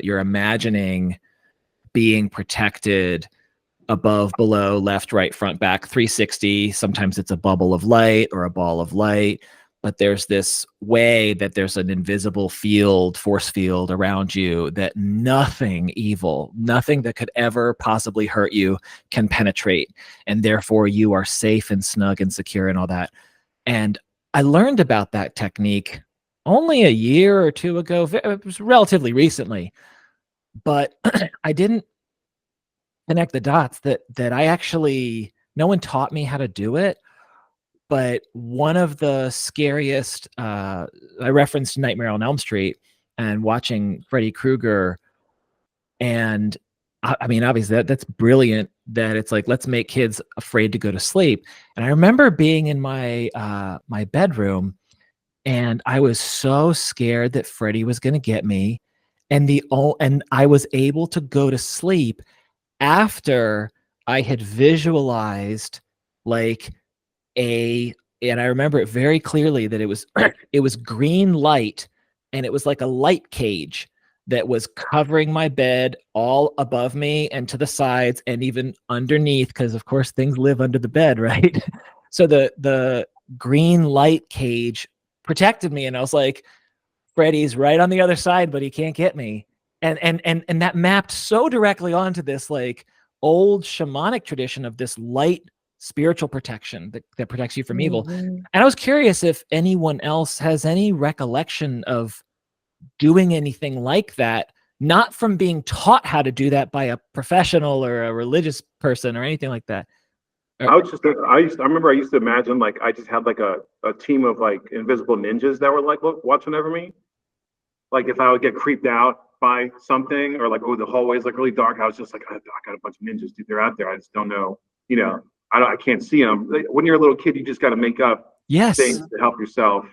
you're imagining being protected above, below, left, right, front, back, 360. Sometimes it's a bubble of light or a ball of light, but there's this way that there's an invisible force field around you that nothing evil, nothing that could ever possibly hurt you can penetrate. And therefore you are safe and snug and secure and all that. And I learned about that technique only a year or two ago. It was relatively recently, but I didn't connect the dots that I actually, no one taught me how to do it. But one of the scariest, I referenced Nightmare on Elm Street and watching Freddy Krueger. And I mean, obviously that's brilliant that it's like, let's make kids afraid to go to sleep. And I remember being in my my bedroom, and I was so scared that Freddy was going to get me. And I was able to go to sleep after I had visualized like and I remember it very clearly that it was it was green light, and it was like a light cage that was covering my bed all above me and to the sides and even underneath, because of course things live under the bed, right? So the green light cage protected me, and I was like, Freddy's right on the other side, but he can't get me. And that mapped so directly onto this like old shamanic tradition of this light spiritual protection that protects you from evil. And I was curious if anyone else has any recollection of doing anything like that, not from being taught how to do that by a professional or a religious person or anything like that. I remember I used to imagine like I just had like a team of like invisible ninjas that were like watching over me. Like if I would get creeped out by something, or like, oh, the hallway's like really dark, I was just like, I got a bunch of ninjas, dude. They're out there. I just don't know, I can't see them. When you're a little kid, you just got to make up things to help yourself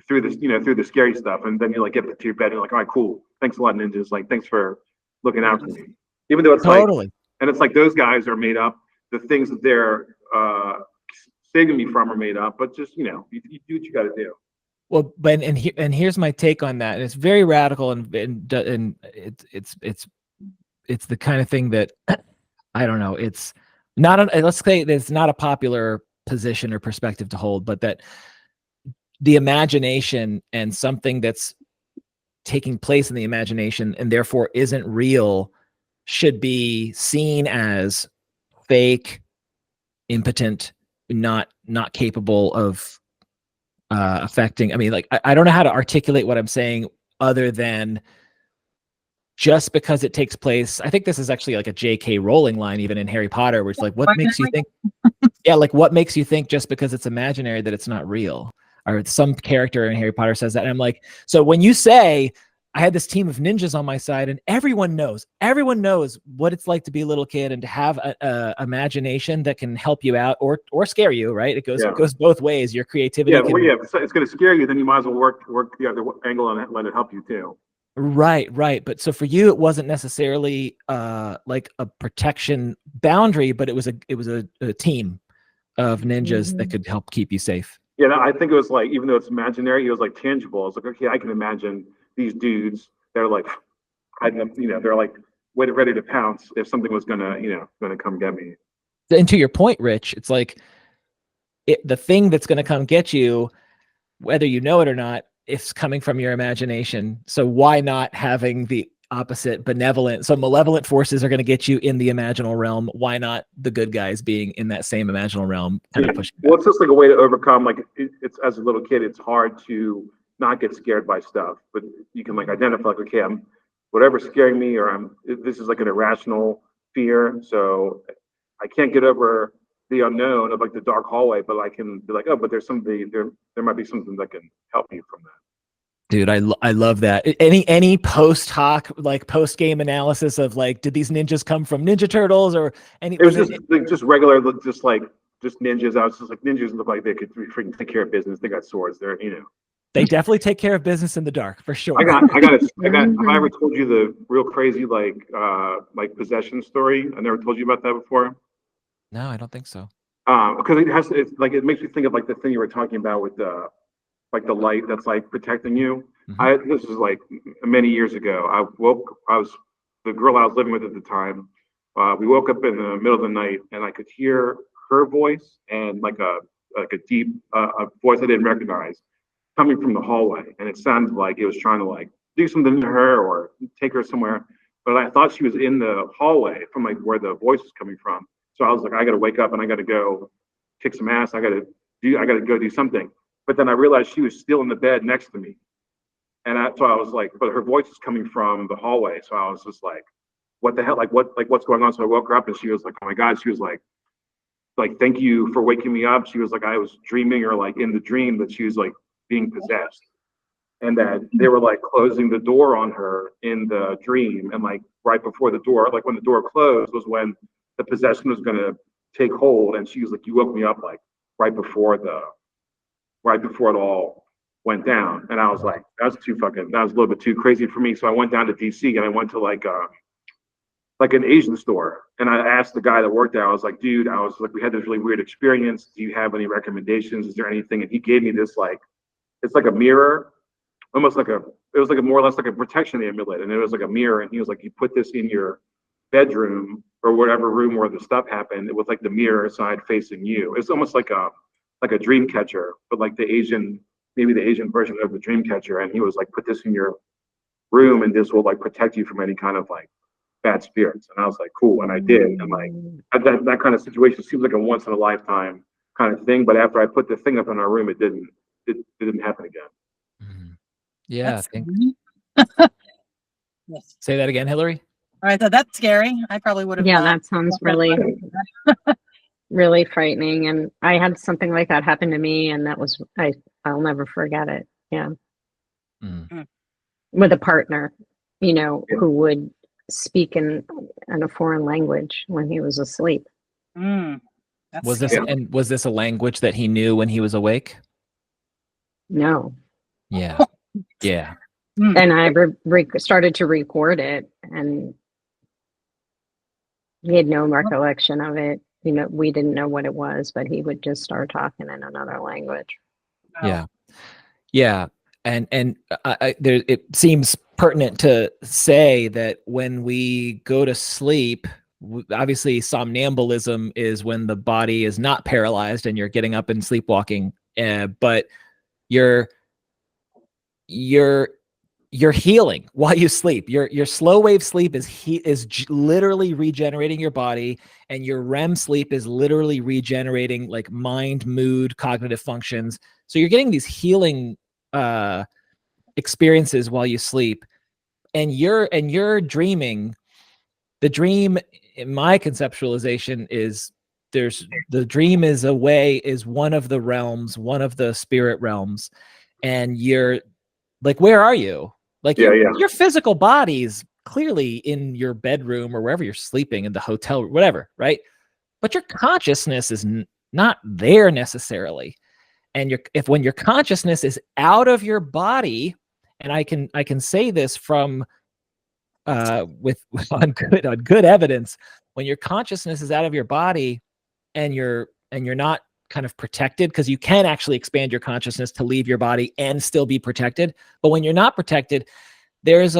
through this, through the scary stuff. And then you like get to your bed and you're like, all right, cool. Thanks a lot, ninjas. Like, thanks for looking out for me. Even though it's totally. And it's like those guys are made up. The things that they're saving me from are made up. But just you do what you got to do. Well, but here's my take on that. And it's very radical, and it's the kind of thing that I don't know. It's not let's say it's not a popular position or perspective to hold, but that the imagination and something that's taking place in the imagination and therefore isn't real should be seen as fake, impotent, not capable of affecting. I mean, like, I don't know how to articulate what I'm saying other than just because it takes place. I think this is actually like a J.K. Rowling line, even in Harry Potter, where it's like, what makes you think? Yeah, like what makes you think just because it's imaginary that it's not real? Or some character in Harry Potter says that, and I'm like, so when you say I had this team of ninjas on my side, and everyone knows what it's like to be a little kid and to have a imagination that can help you out or scare you, right? It goes both ways. Your creativity. It's going to scare you. Then you might as well work the other angle on it, let it help you too. Right. But so for you, it wasn't necessarily like a protection boundary, but it was a team of ninjas that could help keep you safe. Yeah, I think it was like, even though it's imaginary, it was like tangible. I was like, okay, I can imagine these dudes that are like, they're like ready to pounce if something was gonna come get me. And to your point, Rich, it's like the thing that's gonna come get you, whether you know it or not, it's coming from your imagination. So why not having the opposite, benevolent? So malevolent forces are going to get you in the imaginal realm. Why not the good guys being in that same imaginal realm? Kind of pushing back. Well, it's just like a way to overcome. Like it's as a little kid, it's hard to not get scared by stuff, but you can like identify like, okay, I'm whatever's scaring me, or this is like an irrational fear, so I can't get over the unknown of like the dark hallway, but I can be like, oh, but there's something there might be something that can help you from that. Dude, I love that. Any post hoc, like post game analysis of like, did these ninjas come from Ninja Turtles or any? It was just like, just regular, just ninjas. I was just like, ninjas look like they could freaking take care of business. They got swords. They're, you know. They definitely take care of business in the dark for sure. I got. Have I ever told you the real crazy like possession story? I never told you about that before. No, I don't think so. Because it's like it makes me think of like the thing you were talking about with the like the light that's like protecting you. This was like many years ago. I was the girl I was living with at the time. We woke up in the middle of the night and I could hear her voice and like a deep a voice I didn't recognize coming from the hallway, and it sounded like it was trying to like do something to her or take her somewhere. But I thought she was in the hallway from like where the voice was coming from. So I was like, I got to wake up and I got to go kick some ass. I got to go do something. But then I realized she was still in the bed next to me. And so I was like, but her voice is coming from the hallway. So I was just like, what the hell? What's going on? So I woke her up and she was like, oh my God. She was like, thank you for waking me up. She was like, I was dreaming or like in the dream that she was like being possessed. And that they were like closing the door on her in the dream. And like right before the door, like when the door closed was when the possession was going to take hold. And she was like, you woke me up like right before it all went down. And I was like, that was a little bit too crazy for me. So I went down to DC and I went to like an Asian store. And I asked the guy that worked there, I was like, dude, we had this really weird experience. Do you have any recommendations? Is there anything? And he gave me this it's like a mirror, it was like a more or less like a protection amulet. And it was like a mirror. And he was like, you put this in your bedroom or whatever room where the stuff happened with like the mirror side facing you. It's almost like a dream catcher, but like maybe the Asian version of the dream catcher. And he was like, put this in your room and this will like protect you from any kind of like bad spirits. And I was like, cool. And I did. And like that kind of situation seems like a once in a lifetime kind of thing. But after I put the thing up in our room, it didn't happen again. Yeah. Yes. Say that again, Hilary. All right. That's scary. I probably would have. Yeah, that sounds really, really frightening. And I had something like that happen to me, and I'll never forget it. Yeah. With a partner, who would speak in a foreign language when he was asleep. Was this a language that he knew when he was awake? No. Yeah. Yeah. And I started to record it, and he had no recollection of it. We didn't know what it was, but he would just start talking in another language. Yeah. Yeah. And it seems pertinent to say that when we go to sleep, obviously somnambulism is when the body is not paralyzed and you're getting up and sleepwalking, but you're healing while you sleep. Your slow wave sleep is literally regenerating your body, and your REM sleep is literally regenerating like mind, mood, cognitive functions. So you're getting these healing experiences while you sleep, and you're dreaming. The dream, in my conceptualization, is the dream is one of the realms, one of the spirit realms, and you're like, where are you? Like your physical body's clearly in your bedroom or wherever you're sleeping, in the hotel or whatever, right? But your consciousness is not there necessarily. And when your consciousness is out of your body, and I can say this from on good evidence, when your consciousness is out of your body and you're not kind of protected, because you can actually expand your consciousness to leave your body and still be protected. But when you're not protected, there's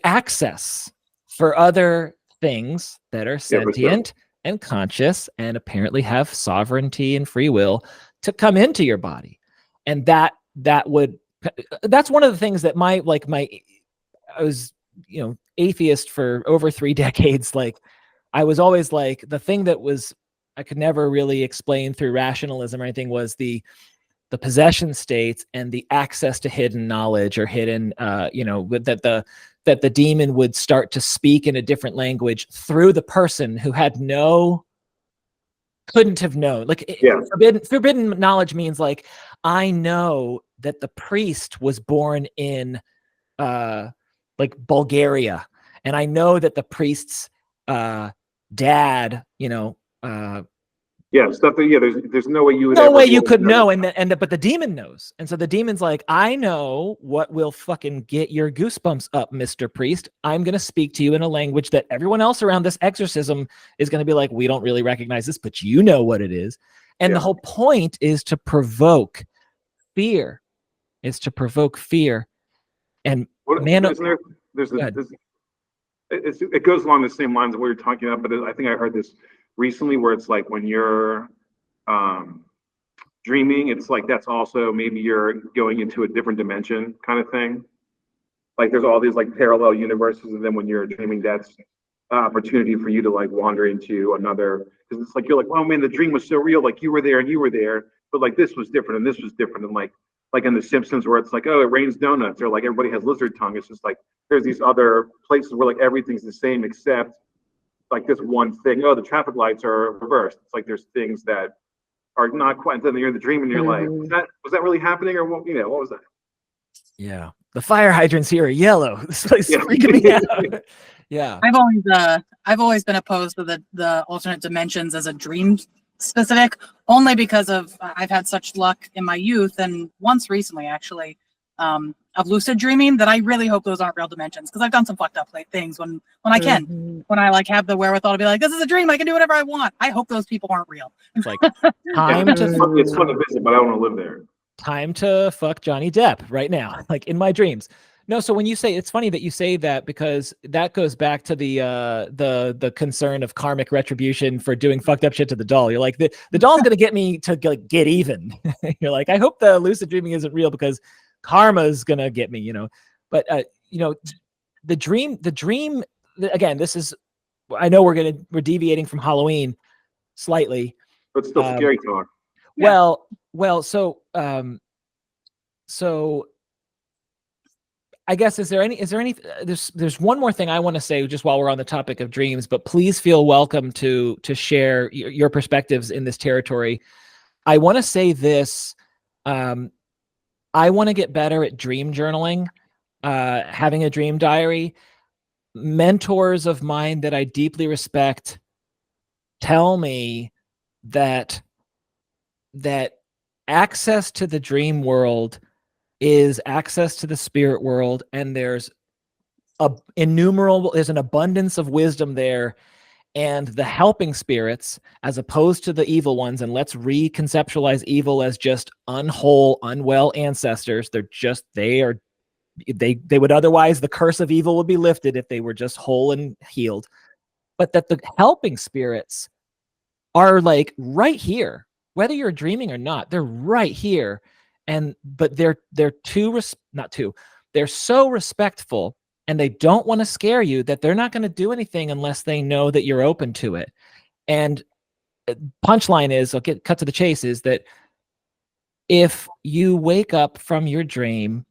access for other things that are sentient and conscious and apparently have sovereignty and free will to come into your body. And that's one of the things that I was, atheist for over 3 decades. Like, I was always like, the thing that I could never really explain through rationalism or anything was the possession states and the access to hidden knowledge or hidden, that the demon would start to speak in a different language through the person who had no couldn't have known. Like forbidden knowledge means like I know that the priest was born in like Bulgaria, and I know that the priest's dad, stuff that there's no way you would no ever way be you able to could know. know, but the demon knows, and so the demon's like, I know what will fucking get your goosebumps up, Mr. Priest. I'm gonna speak to you in a language that everyone else around this exorcism is gonna be like, we don't really recognize this, but you know what it is. And the whole point is to provoke fear. And it goes along the same lines of what you're talking about, but I think I heard this recently where it's like when you're dreaming, it's like that's also maybe you're going into a different dimension kind of thing. Like there's all these like parallel universes, and then when you're dreaming, that's an opportunity for you to like wander into another, because it's like you're like, oh man, the dream was so real, like you were there and you were there, but like this was different and this was different, and like in The Simpsons where it's like, oh, it rains donuts, or like everybody has lizard tongue. It's just like there's these other places where like everything's the same except like this one thing. Oh, the traffic lights are reversed. It's like there's things that are not quite. And then you're in the dream and you're like, was that really happening, or what? What was that? Yeah, the fire hydrants here are yellow. This place is freaking me out. Yeah, I've always been opposed to the alternate dimensions as a dream specific, only because of I've had such luck in my youth and once recently actually of lucid dreaming that I really hope those aren't real dimensions, because I've done some fucked up things when I can, when I like have the wherewithal to be like, this is a dream, I can do whatever I want. I hope those people aren't real. It's like time it's fun to visit, but I don't want to live there. Time to fuck Johnny Depp right now, like in my dreams. No, so when you say, it's funny that you say that, because that goes back to the concern of karmic retribution for doing fucked up shit to the doll. You're like, the doll's gonna get me to like, get even. You're like, I hope the lucid dreaming isn't real because karma's gonna get me, But the dream again, this is, I know we're deviating from Halloween slightly, but still scary talk. Well, so I guess there's one more thing I want to say just while we're on the topic of dreams, but please feel welcome to share your perspectives in this territory. I want to say this, I want to get better at dream journaling, having a dream diary. Mentors of mine that I deeply respect tell me that access to the dream world is access to the spirit world, and there's an abundance of wisdom there, and the helping spirits as opposed to the evil ones. And let's reconceptualize evil as just unwhole, unwell ancestors. They would otherwise, the curse of evil would be lifted if they were just whole and healed. But that the helping spirits are like right here, whether you're dreaming or not, they're right here. But they're so respectful, and they don't want to scare you, that they're not going to do anything unless they know that you're open to it. And punchline is, I'll cut to the chase, is that if you wake up from your dream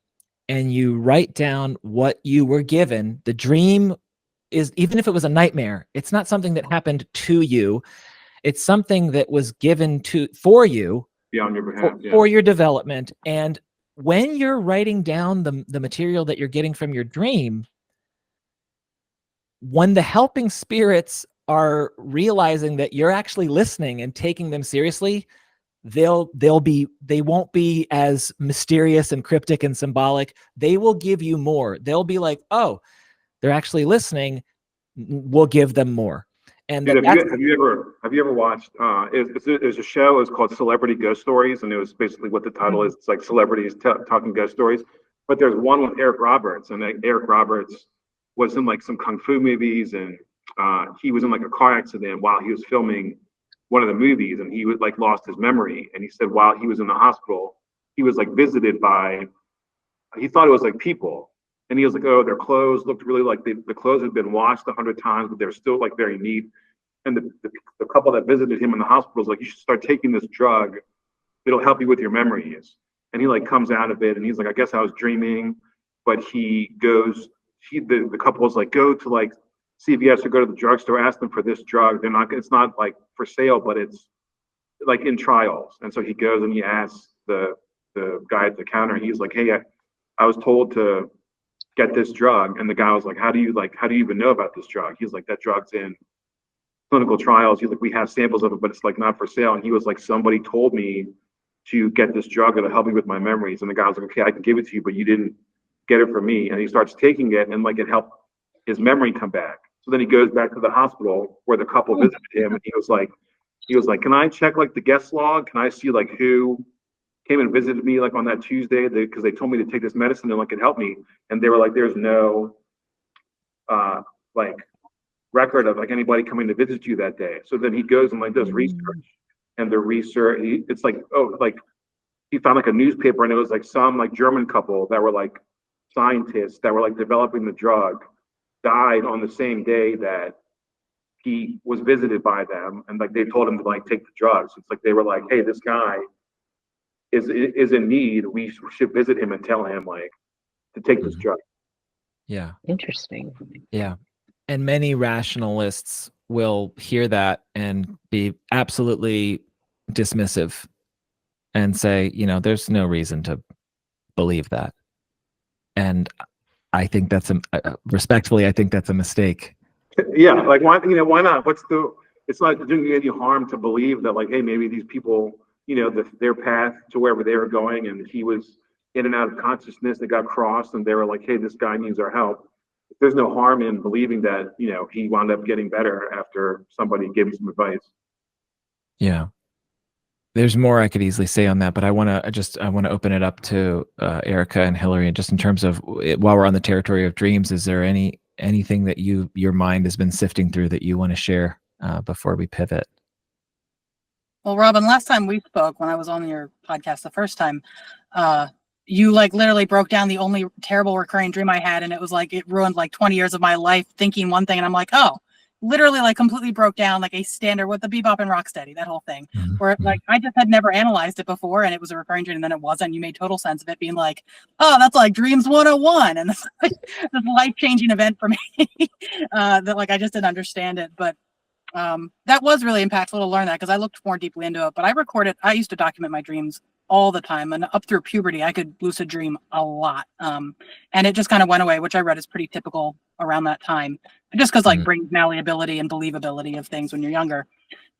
and you write down what you were given, the dream is, even if it was a nightmare, it's not something that happened to you. It's something that was given for you, on your behalf, for your development. And when you're writing down the material that you're getting from your dream, when the helping spirits are realizing that you're actually listening and taking them seriously, they won't be as mysterious and cryptic and symbolic. They will give you more. They'll be like, oh, they're actually listening, we'll give them more. And dude, have you ever watched there's a show, it's called Celebrity Ghost Stories, and it was basically what the title is. It's like celebrities talking ghost stories. But there's one with Eric Roberts, and Eric Roberts was in like some kung fu movies, and he was in like a car accident while he was filming one of the movies, and he was like lost his memory. And he said while he was in the hospital, he was like visited by, he thought it was like people. And he was like, oh, their clothes looked really like the clothes had been washed 100 times, but they're still like very neat. And the couple that visited him in the hospital was like, you should start taking this drug. It'll help you with your memories. And he like comes out of it, and he's like, I guess I was dreaming. But the couple was like, go to like CVS or go to the drugstore, ask them for this drug. It's not like for sale, but it's like in trials. And so he goes and he asks the guy at the counter, he's like, hey, I was told to get this drug. And the guy was like, how do you even know about this drug? He's like, that drug's in clinical trials. He's like, we have samples of it, but it's like not for sale. And he was like, somebody told me to get this drug that'll help me with my memories. And the guy was like, okay, I can give it to you, but you didn't get it from me. And he starts taking it, and like it helped his memory come back. So then he goes back to the hospital where the couple visited him, and he was like, can I check like the guest log? Can I see like who came and visited me like on that Tuesday? Because they told me to take this medicine and like it helped me. And they were like, there's no like record of like anybody coming to visit you that day. So then he goes and like does research, and the research, it's like, oh, like he found like a newspaper, and it was like some like German couple that were like scientists that were like developing the drug died on the same day that he was visited by them, and like they told him to like take the drugs. It's like they were like, hey, this guy is in need. We should visit him and tell him like to take this drug. Yeah. Interesting. Yeah. And many rationalists will hear that and be absolutely dismissive and say, you know, there's no reason to believe that. And I think that's respectfully, I think that's a mistake. Yeah, like why not? It's not doing you any harm to believe that like, hey, maybe these people, their path to wherever they were going, and he was in and out of consciousness, they got crossed, and they were like, hey, this guy needs our help. There's no harm in believing that, he wound up getting better after somebody gave him some advice. Yeah. There's more I could easily say on that, but I want to open it up to Erika and Hilary, and just in terms of while we're on the territory of dreams, is there anything that your mind has been sifting through that you want to share before we pivot? Well, Robin, last time we spoke, when I was on your podcast the first time, you like literally broke down the only terrible recurring dream I had, and it was like it ruined like 20 years of my life thinking one thing, and I'm like, oh, literally like completely broke down like a standard with the Bebop and Rocksteady, that whole thing, where like I just had never analyzed it before, and it was a recurring dream, and then it wasn't. You made total sense of it being like, oh, that's like dreams 101, and this like this life-changing event for me that like I just didn't understand it. But that was really impactful to learn that, because I looked more deeply into it. But I used to document my dreams all the time, and up through puberty I could lucid dream a lot, and it just kind of went away, which I read is pretty typical around that time, just because like brain malleability and believability of things when you're younger.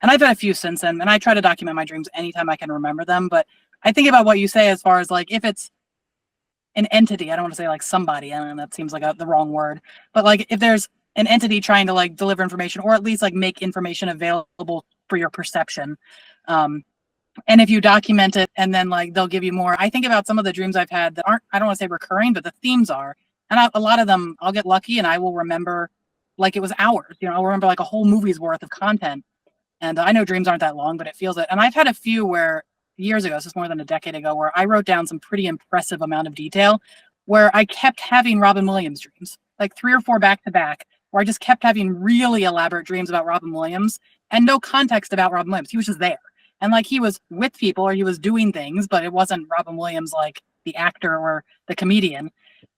And I've had a few since then, and I try to document my dreams anytime I can remember them. But I think about what you say as far as like if it's an entity, I don't want to say like somebody, I don't know, that seems like the wrong word, but like if there's an entity trying to like deliver information, or at least like make information available for your perception, and if you document it and then like they'll give you more. I think about some of the dreams I've had that aren't, I don't want to say recurring, but the themes are, and a lot of them I'll get lucky and I will remember like it was hours, I'll remember like a whole movie's worth of content. And I know dreams aren't that long, but it feels it. And I've had a few where years ago, this is more than a decade ago, where I wrote down some pretty impressive amount of detail, where I kept having Robin Williams dreams, like 3 or 4 back to back, where I just kept having really elaborate dreams about Robin Williams and no context about Robin Williams. He was just there. And like he was with people or he was doing things, but it wasn't Robin Williams, like the actor or the comedian.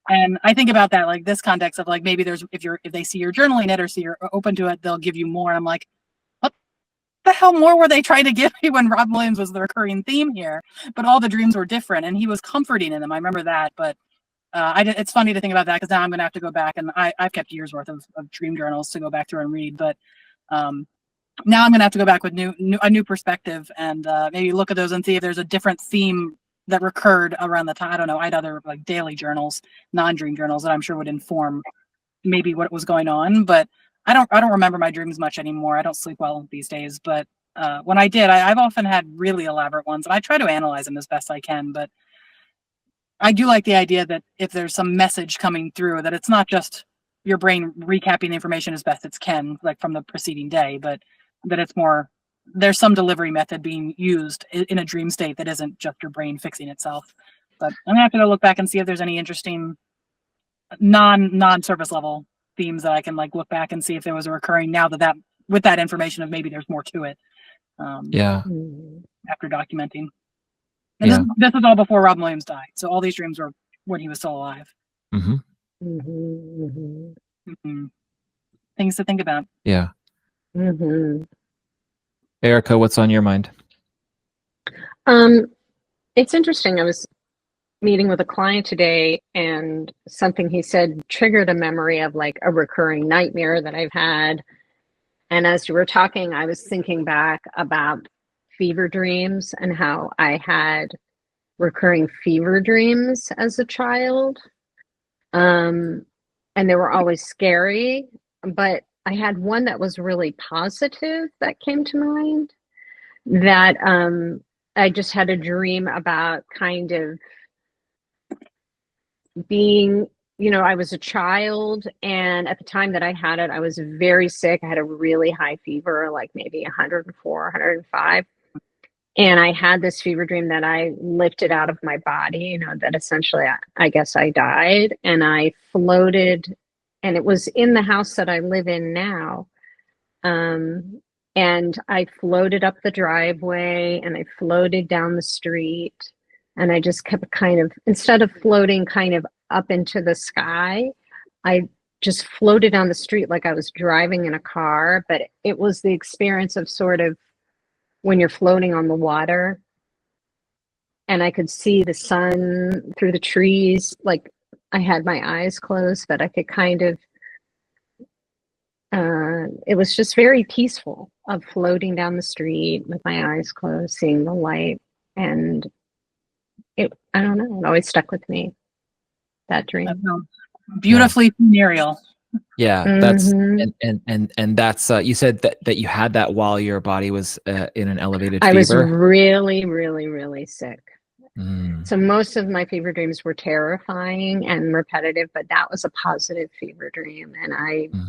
And I think about that, like this context of like, maybe there's, if they see you're journaling it or see you're open to it, they'll give you more. And I'm like, what the hell more were they trying to give me when Robin Williams was the recurring theme here? But all the dreams were different and he was comforting in them. I remember that. But it's funny to think about that, because now I'm going to have to go back, and I've kept years worth of dream journals to go back through and read. But now I'm going to have to go back with a new perspective, and maybe look at those and see if there's a different theme that recurred around the time. I don't know. I had other like daily journals, non-dream journals that I'm sure would inform maybe what was going on. But I don't remember my dreams much anymore. I don't sleep well these days. But when I did, I've often had really elaborate ones, and I try to analyze them as best I can. But I do like the idea that if there's some message coming through, that it's not just your brain recapping information as best it can, like from the preceding day, but that it's more, there's some delivery method being used in a dream state that isn't just your brain fixing itself. But I'm gonna have to go look back and see if there's any interesting non-surface level themes that I can like look back and see if there was a recurring, now that with that information of maybe there's more to it. After documenting. And this is all before Robin Williams died. So all these dreams were when he was still alive. Things to think about. Yeah. Erika, what's on your mind? Um, it's interesting. I was meeting with a client today, and something he said triggered a memory of like a recurring nightmare that I've had. And as you were talking, I was thinking back about fever dreams and how I had recurring fever dreams as a child. Um, and they were always scary, but I had one that was really positive that came to mind, that I just had a dream about kind of being, I was a child, and at the time that I had it, I was very sick. I had a really high fever, like maybe 104, 105. And I had this fever dream that I lifted out of my body, that essentially I guess I died, and I floated, and it was in the house that I live in now. And I floated up the driveway, and I floated down the street, and I just kept kind of, instead of floating kind of up into the sky, I just floated down the street like I was driving in a car. But it was the experience of sort of when you're floating on the water, and I could see the sun through the trees. Like, I had my eyes closed, but I could kind of, it was just very peaceful of floating down the street with my eyes closed, seeing the light. And I don't know, it always stuck with me, that dream. That sounds beautifully funereal. Yeah, that's and that's you said that you had that while your body was in an elevated fever. I was really, really, really sick. Mm. So most of my fever dreams were terrifying and repetitive, but that was a positive fever dream, and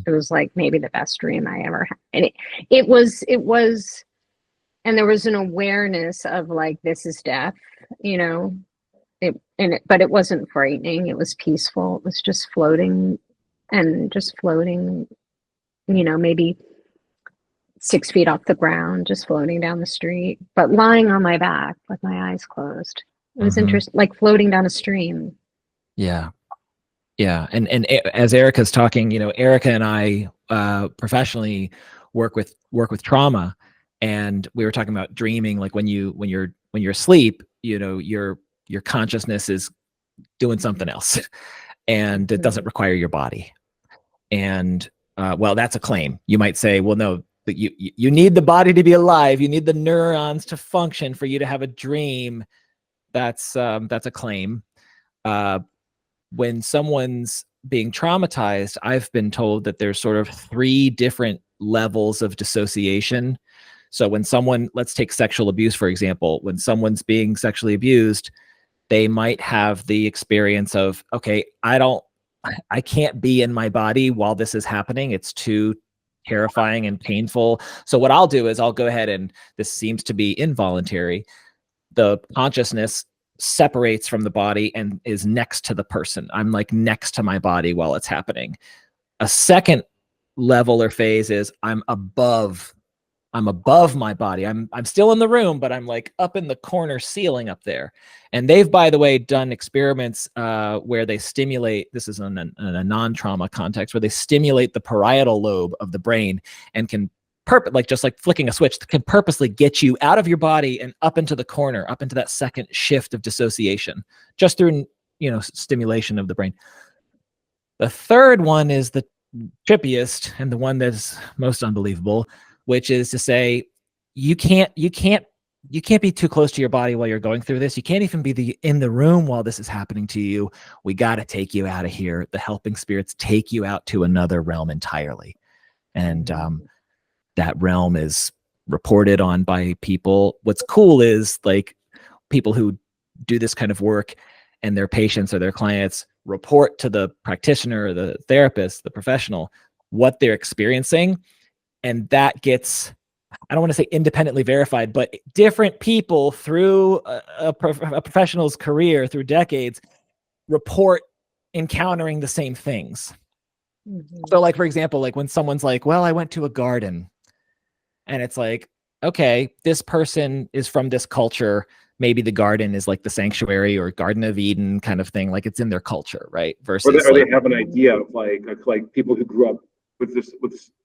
it was like maybe the best dream I ever had. And it was, and there was an awareness of like, this is death, but it wasn't frightening. It was peaceful. It was just floating, maybe 6 feet off the ground, just floating down the street, but lying on my back with my eyes closed. It was interesting, like floating down a stream. Yeah. Yeah. And as Erika's talking, Erika and I professionally work with trauma, and we were talking about dreaming, like when you're asleep, your consciousness is doing something else, and it doesn't require your body. And well, that's a claim. You might say, well, no, but you need the body to be alive. You need the neurons to function for you to have a dream. That's a claim. When someone's being traumatized, I've been told that there's sort of 3 different levels of dissociation. So when someone, let's take sexual abuse, for example, when someone's being sexually abused, they might have the experience of, okay, I can't be in my body while this is happening. It's too terrifying and painful. So what I'll do is I'll go ahead, and this seems to be involuntary, the consciousness separates from the body and is next to the person. I'm like next to my body while it's happening. A second level or phase is I'm above my body. I'm still in the room, but I'm like up in the corner ceiling up there. And they've, by the way, done experiments where they stimulate, this is in a non-trauma context, where they stimulate the parietal lobe of the brain and can just like flicking a switch, can purposely get you out of your body and up into the corner, up into that second shift of dissociation, just through, stimulation of the brain. The third one is the trippiest, and the one that's most unbelievable, which is to say, you can't be too close to your body while you're going through this. You can't even be in the room while this is happening to you. We got to take you out of here. The helping spirits take you out to another realm entirely. And that realm is reported on by people. What's cool is like people who do this kind of work and their patients or their clients report to the practitioner, the therapist, the professional, what they're experiencing. And that gets, I don't want to say independently verified, but different people through a professional's career, through decades, report encountering the same things. So like, for example, like when someone's like, well, I went to a garden, and it's like, okay, this person is from this culture. Maybe the garden is like the sanctuary or Garden of Eden kind of thing. Like it's in their culture, right? Versus they have an idea of like people who grew up with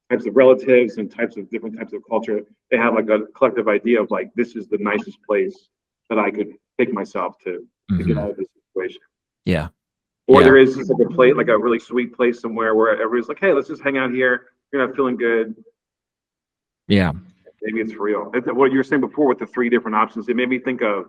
types of relatives and different types of culture. They have like a collective idea of like, this is the nicest place that I could pick myself to get out of this situation. Yeah. Or Yeah. there is just like a place, like a really sweet place somewhere where everybody's like, hey, let's just hang out here. You're not feeling good. Yeah. Maybe it's real. What you were saying before with the three different options, it made me think of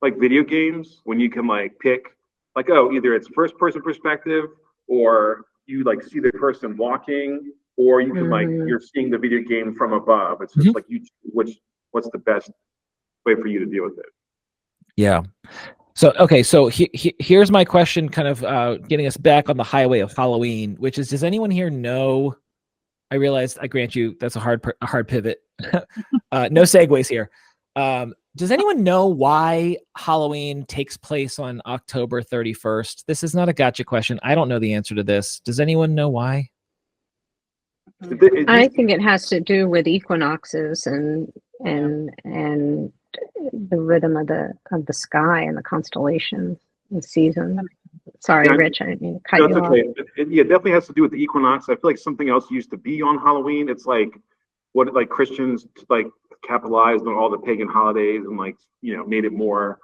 like video games when you can like pick, like, oh, either it's first person perspective, or you like see the person walking, or you can like you're seeing the video game from above. It's just like you choose what's the best way for you to deal with it. Yeah. So, okay. So here's my question, kind of getting us back on the highway of Halloween, which is, does anyone here know? I realized, I grant you, that's a hard pivot. No segues here. Does anyone know why Halloween takes place on October 31st? This is not a gotcha question. I don't know the answer to this. Does anyone know why? I think it has to do with equinoxes and the rhythm of the sky and the constellations and seasons. Sorry, Yeah, Rich, I didn't mean to cut you off. okay. It definitely has to do with the equinox. I feel like something else used to be on Halloween. It's like what like Christians like capitalized on all the pagan holidays and like made it more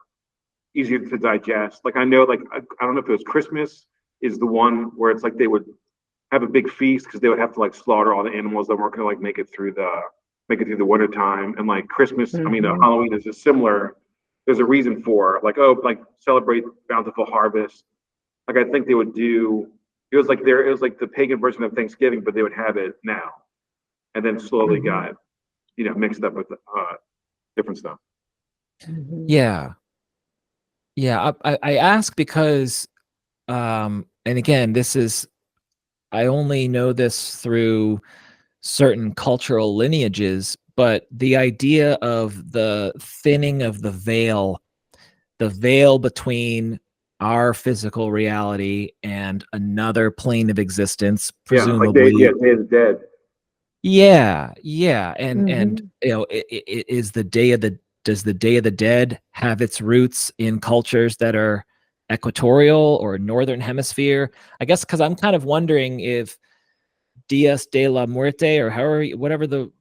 easier to digest. Like I know, like I don't know if it was Christmas is the one where it's like they would have a big feast because they would have to like slaughter all the animals that weren't going to like make it through the winter time. And like Christmas, I mean, Halloween is just similar. There's a reason for like, oh, like celebrate bountiful harvest. Like I think they would do. It was like the pagan version of Thanksgiving, but they would have it now, and then slowly got mixed up with different stuff. Yeah. Yeah. I ask because, and again, I only know this through certain cultural lineages, but the idea of the thinning of the veil between our physical reality and another plane of existence, presumably. Day of the Dead. Yeah, and does the Day of the Dead have its roots in cultures that are equatorial or northern hemisphere? I guess because I'm kind of wondering if Dias de la Muerte, or whatever the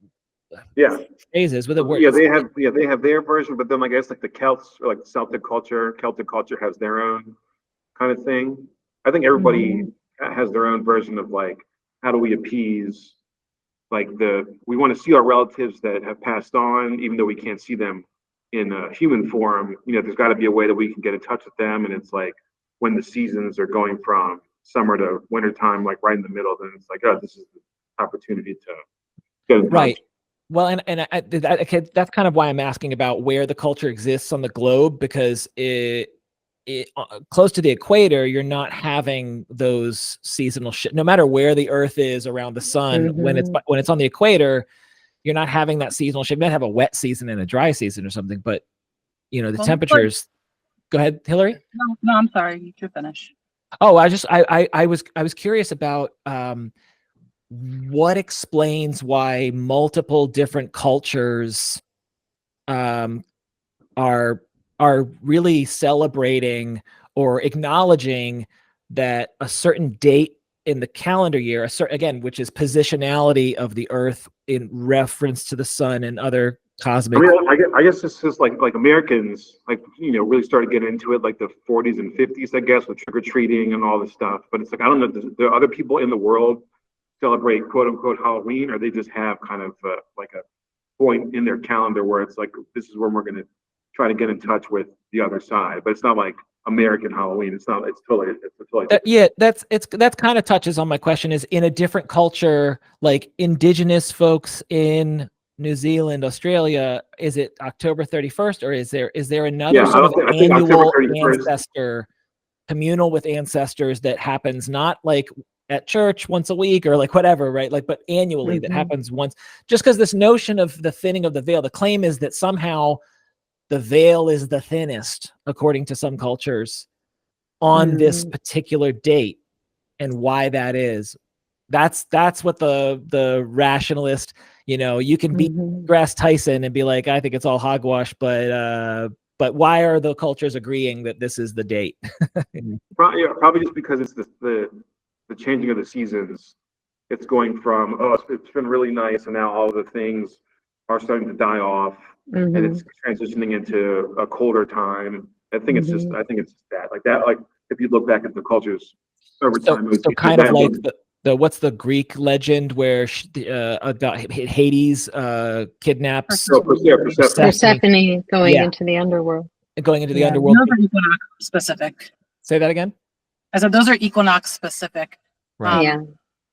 phrase is, with it. They have their version, but then I guess like the Celts or like Celtic culture has their own kind of thing. I think everybody has their own version of like, how do we appease like we want to see our relatives that have passed on, even though we can't see them in a human form. There's got to be a way that we can get in touch with them. And it's like when the seasons are going from summer to winter time, like right in the middle, then it's like, oh, this is the opportunity to get in touch. Right. Well, that's kind of why I'm asking about where the culture exists on the globe, because close to the equator, you're not having those seasonal no matter where the Earth is around the sun. When it's on the equator, you're not having that seasonal shift. You might have a wet season and a dry season or something, but the temperatures. Go ahead, Hilary. No, I'm sorry. You can finish. Oh, I was curious about what explains why multiple different cultures are really celebrating or acknowledging that a certain date in the calendar year, which is positionality of the Earth in reference to the sun and other cosmic. I guess this is like Americans really started getting into it like the 40s and 50s, I guess, with trick or treating and all this stuff. But it's like, I don't know, do other people in the world celebrate quote unquote Halloween, or they just have kind of like a point in their calendar where it's like, this is where we're going to try to get in touch with the other side. But it's not like American Halloween. It's totally that's kind of touches on my question. Is in a different culture, like indigenous folks in New Zealand, Australia, is it October 31st, or is there another sort of annual ancestor communal with ancestors that happens not like at church once a week or like whatever, right? Like, but annually that happens once. Just because this notion of the thinning of the veil, the claim is that somehow the veil is the thinnest, according to some cultures, on this particular date, and why that is. That's what the rationalist, you can beat Grass Tyson and be like, I think it's all hogwash, but why are the cultures agreeing that this is the date? Probably just because it's the changing of the seasons. It's going from, it's been really nice, and now all of the things are starting to die off, and it's transitioning into a colder time. I think it's just that, like that, like if you look back at the cultures over So, time, it was, so kind of like the what's the Greek legend where Hades kidnaps Persephone going Yeah. into the underworld. going into the underworld. Those are equinox specific. Say that again. I said those are equinox specific. Right. Yeah.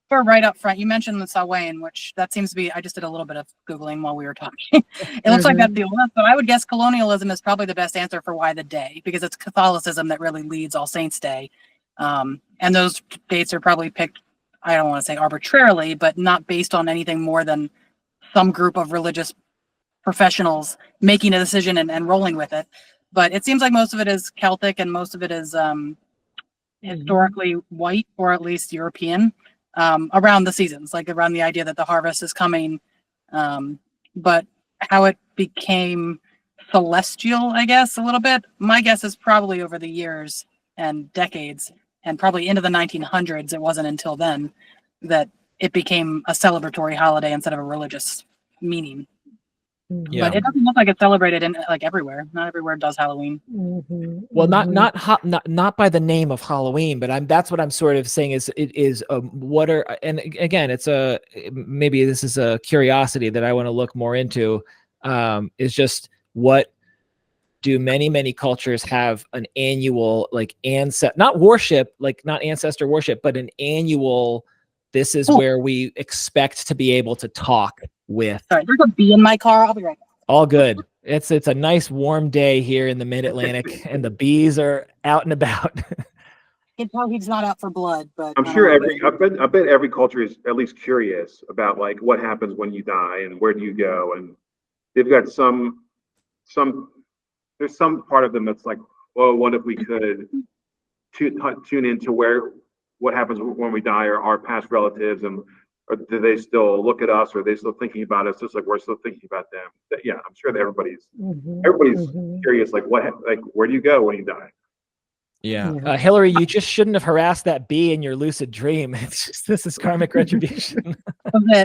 For right up front, you mentioned the Samhain, which that seems to be. I just did a little bit of Googling while we were talking. It looks like that's the oldest, but I would guess colonialism is probably the best answer for why the day, because it's Catholicism that really leads All Saints Day. And those dates are probably picked, I don't want to say arbitrarily, but not based on anything more than some group of religious professionals making a decision and rolling with it. But it seems like most of it is Celtic and most of it is historically white, or at least European, around the seasons, like around the idea that the harvest is coming. But how it became celestial, I guess, a little bit, my guess is probably over the years and decades, and probably into the 1900s. It wasn't until then that it became a celebratory holiday instead of a religious meaning. Yeah. But it doesn't look like it's celebrated in like everywhere. Not everywhere does Halloween. Well, not by the name of Halloween, but that's what I'm sort of saying is what are, and again, it's maybe this is a curiosity that I want to look more into, is just what do many cultures have an annual, like not worship, like not ancestor worship, but an annual, this is where we expect to be able to talk with. Sorry, there's a bee in my car. I'll be right back. All good. It's a nice warm day here in the Mid-Atlantic, and the bees are out and about. You know he's not out for blood, but I'm sure I bet every culture is at least curious about like what happens when you die and where do you go, and they've got there's some part of them that's like, well, what if we could tune into what happens when we die, or our past relatives, and or do they still look at us, or are they still thinking about us just like we're still thinking about them? Yeah, I'm sure that everybody's curious, like where do you go when you die? Yeah. Hilary, you just shouldn't have harassed that bee in your lucid dream. It's just, this is karmic retribution.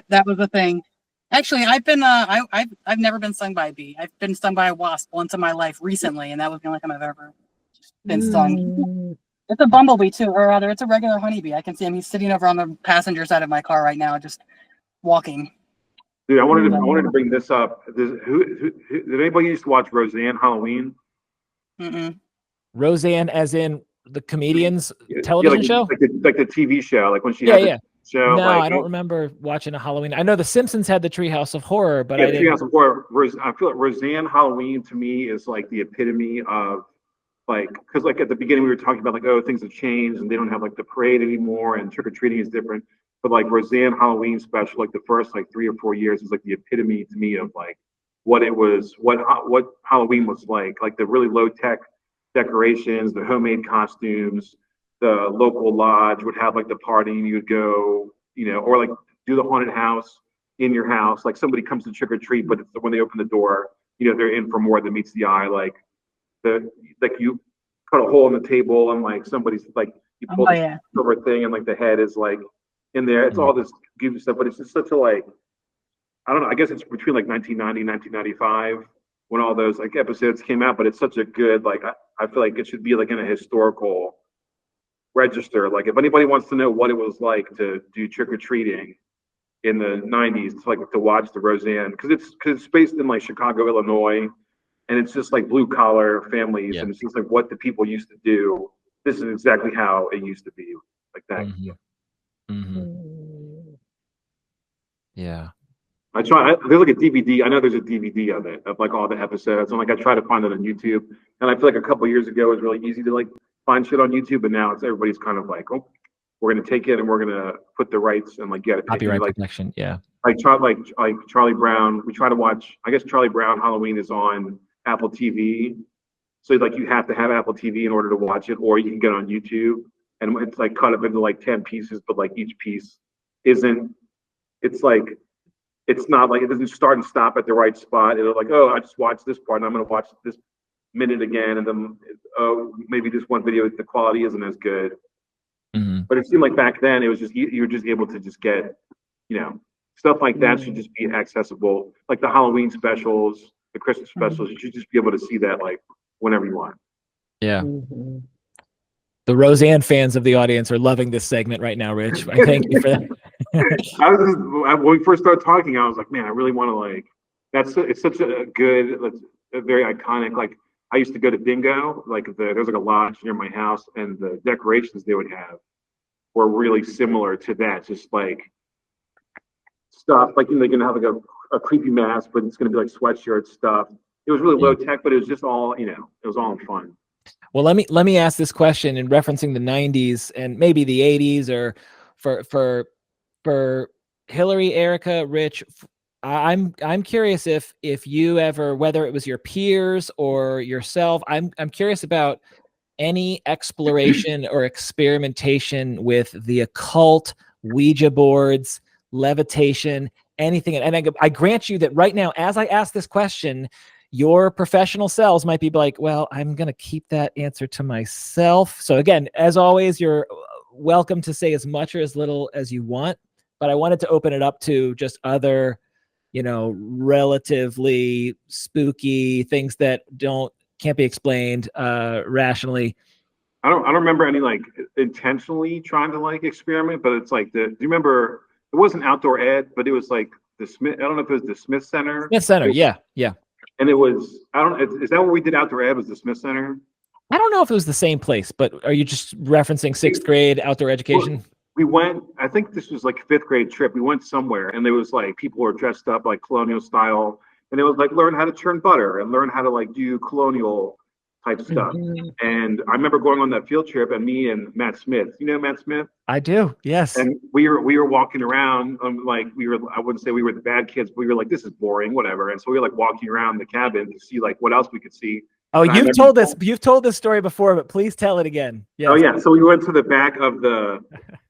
That was the thing. Actually, I've been I've never been stung by a bee. I've been stung by a wasp once in my life recently, and that was the only time I've ever been stung. It's a bumblebee too, or rather, it's a regular honeybee. I can see him. He's sitting over on the passenger side of my car right now, just walking. Dude, I wanted to bring this up. Did anybody used to watch Roseanne Halloween? Roseanne, as in the comedian's television show, like the TV show, like when she had the show. No, I don't remember watching a Halloween. I know The Simpsons had the Treehouse of Horror, but I didn't. Treehouse of Horror. I feel like Roseanne Halloween to me is like the epitome of, like, because like at the beginning we were talking about like, oh, things have changed and they don't have like the parade anymore and trick or treating is different. But like Roseanne Halloween special, like the first like 3 or 4 years is like the epitome to me of like what it was, what Halloween was like the really low tech decorations, the homemade costumes. The local lodge would have like the party, and you would go, or like do the haunted house in your house. Like somebody comes to trick or treat, but it's when they open the door, they're in for more than meets the eye. Like you cut a hole in the table, and like somebody's like you pull the silver thing, and like the head is like in there. It's all this goofy stuff, but it's just such a like, I don't know. I guess it's between like 1990, 1995 when all those like episodes came out. But it's such a good like. I feel like it should be like in a historical register. Like if anybody wants to know what it was like to do trick or treating in the 90s, it's like to watch the Roseanne, because it's based in like Chicago, Illinois. And it's just like blue collar families, and it's just like what the people used to do. This is exactly how it used to be, like that. Yeah. There's like a DVD. I know there's a DVD of it, of like all the episodes, and like I try to find it on YouTube. And I feel like a couple years ago it was really easy to like find shit on YouTube, but now everybody's kind of like, oh, we're gonna take it and we're gonna put the rights and like get it. Copyright protection, yeah. Like Charlie Brown. We try to watch. I guess Charlie Brown Halloween is on Apple TV, so like you have to have Apple TV in order to watch it, or you can get on YouTube, and it's like cut up into like 10 pieces, but like each piece isn't. It's like it's not like it doesn't start and stop at the right spot. It'll like, oh, I just watched this part, and I'm gonna watch this minute again, and then oh, maybe this one video the quality isn't as good. But it seemed like back then it was just you were just able to just get Stuff like that should just be accessible. Like the Halloween specials, the Christmas specials, you should just be able to see that like whenever you want. Yeah. The Roseanne fans of the audience are loving this segment right now, Rich. I thank you for that. When we first started talking, I was like, man, I really want to like. It's such a good, a very iconic. Like I used to go to bingo. Like there's like a lodge near my house, and the decorations they would have were really similar to that. Just like stuff like they're gonna have like a creepy mask, but it's gonna be like sweatshirt stuff. It was really low tech, but it was just all it was all fun. Well, let me ask this question in referencing the 90s and maybe the 80s, or for Hilary, Erika, Rich. I'm curious if you ever, whether it was your peers or yourself, I'm curious about any exploration or experimentation with the occult, Ouija boards, levitation, anything. And I grant you that right now, as I ask this question, your professional selves might be like, well, I'm going to keep that answer to myself. So again, as always, you're welcome to say as much or as little as you want, but I wanted to open it up to just other, relatively spooky things that can't be explained rationally. I don't remember any like intentionally trying to like experiment, but it's like do you remember it wasn't outdoor ed, but it was like the Smith, I don't know if it was the Smith Center. Smith Center, yeah. And it was, is that what we did outdoor ed, was the Smith Center? I don't know if it was the same place, but are you just referencing 6th grade outdoor education? Well, we went, I think this was like a 5th grade trip. We went somewhere and there was like, people were dressed up like colonial style. And it was like, learn how to churn butter and learn how to like do colonial type stuff. And I remember going on that field trip, and me and Matt Smith, you know Matt Smith? I do, yes. And we were walking around, like I wouldn't say we were the bad kids, but we were like, this is boring, whatever. And so we were like walking around the cabin to see like what else we could see. Oh, you've told this story before, but please tell it again. Yes. Oh yeah. So we went to the back of the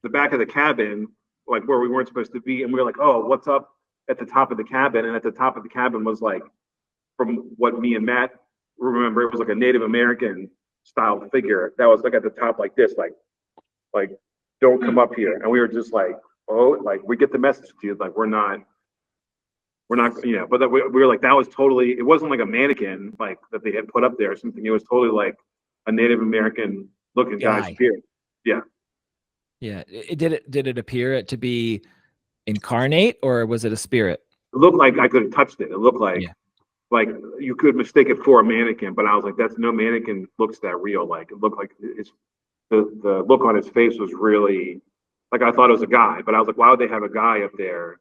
back of the cabin, like where we weren't supposed to be, and we were like, oh, what's up at the top of the cabin? And at the top of the cabin was like, from what me and Matt remember, it was like a Native American style figure that was like at the top like this, like don't come up here. And we were just like, oh, like we get the message, dude, like we're not but that we were like, that was totally, it wasn't like a mannequin like that they had put up there or something. It was totally like a Native American looking guy's spirit. Yeah Did it appear to be incarnate, or was it a spirit? It looked like I could have touched it. It looked like like you could mistake it for a mannequin, but I was like, that's no mannequin looks that real. Like it looked like the look on his face was really like, I thought it was a guy, but I was like, why would they have a guy up there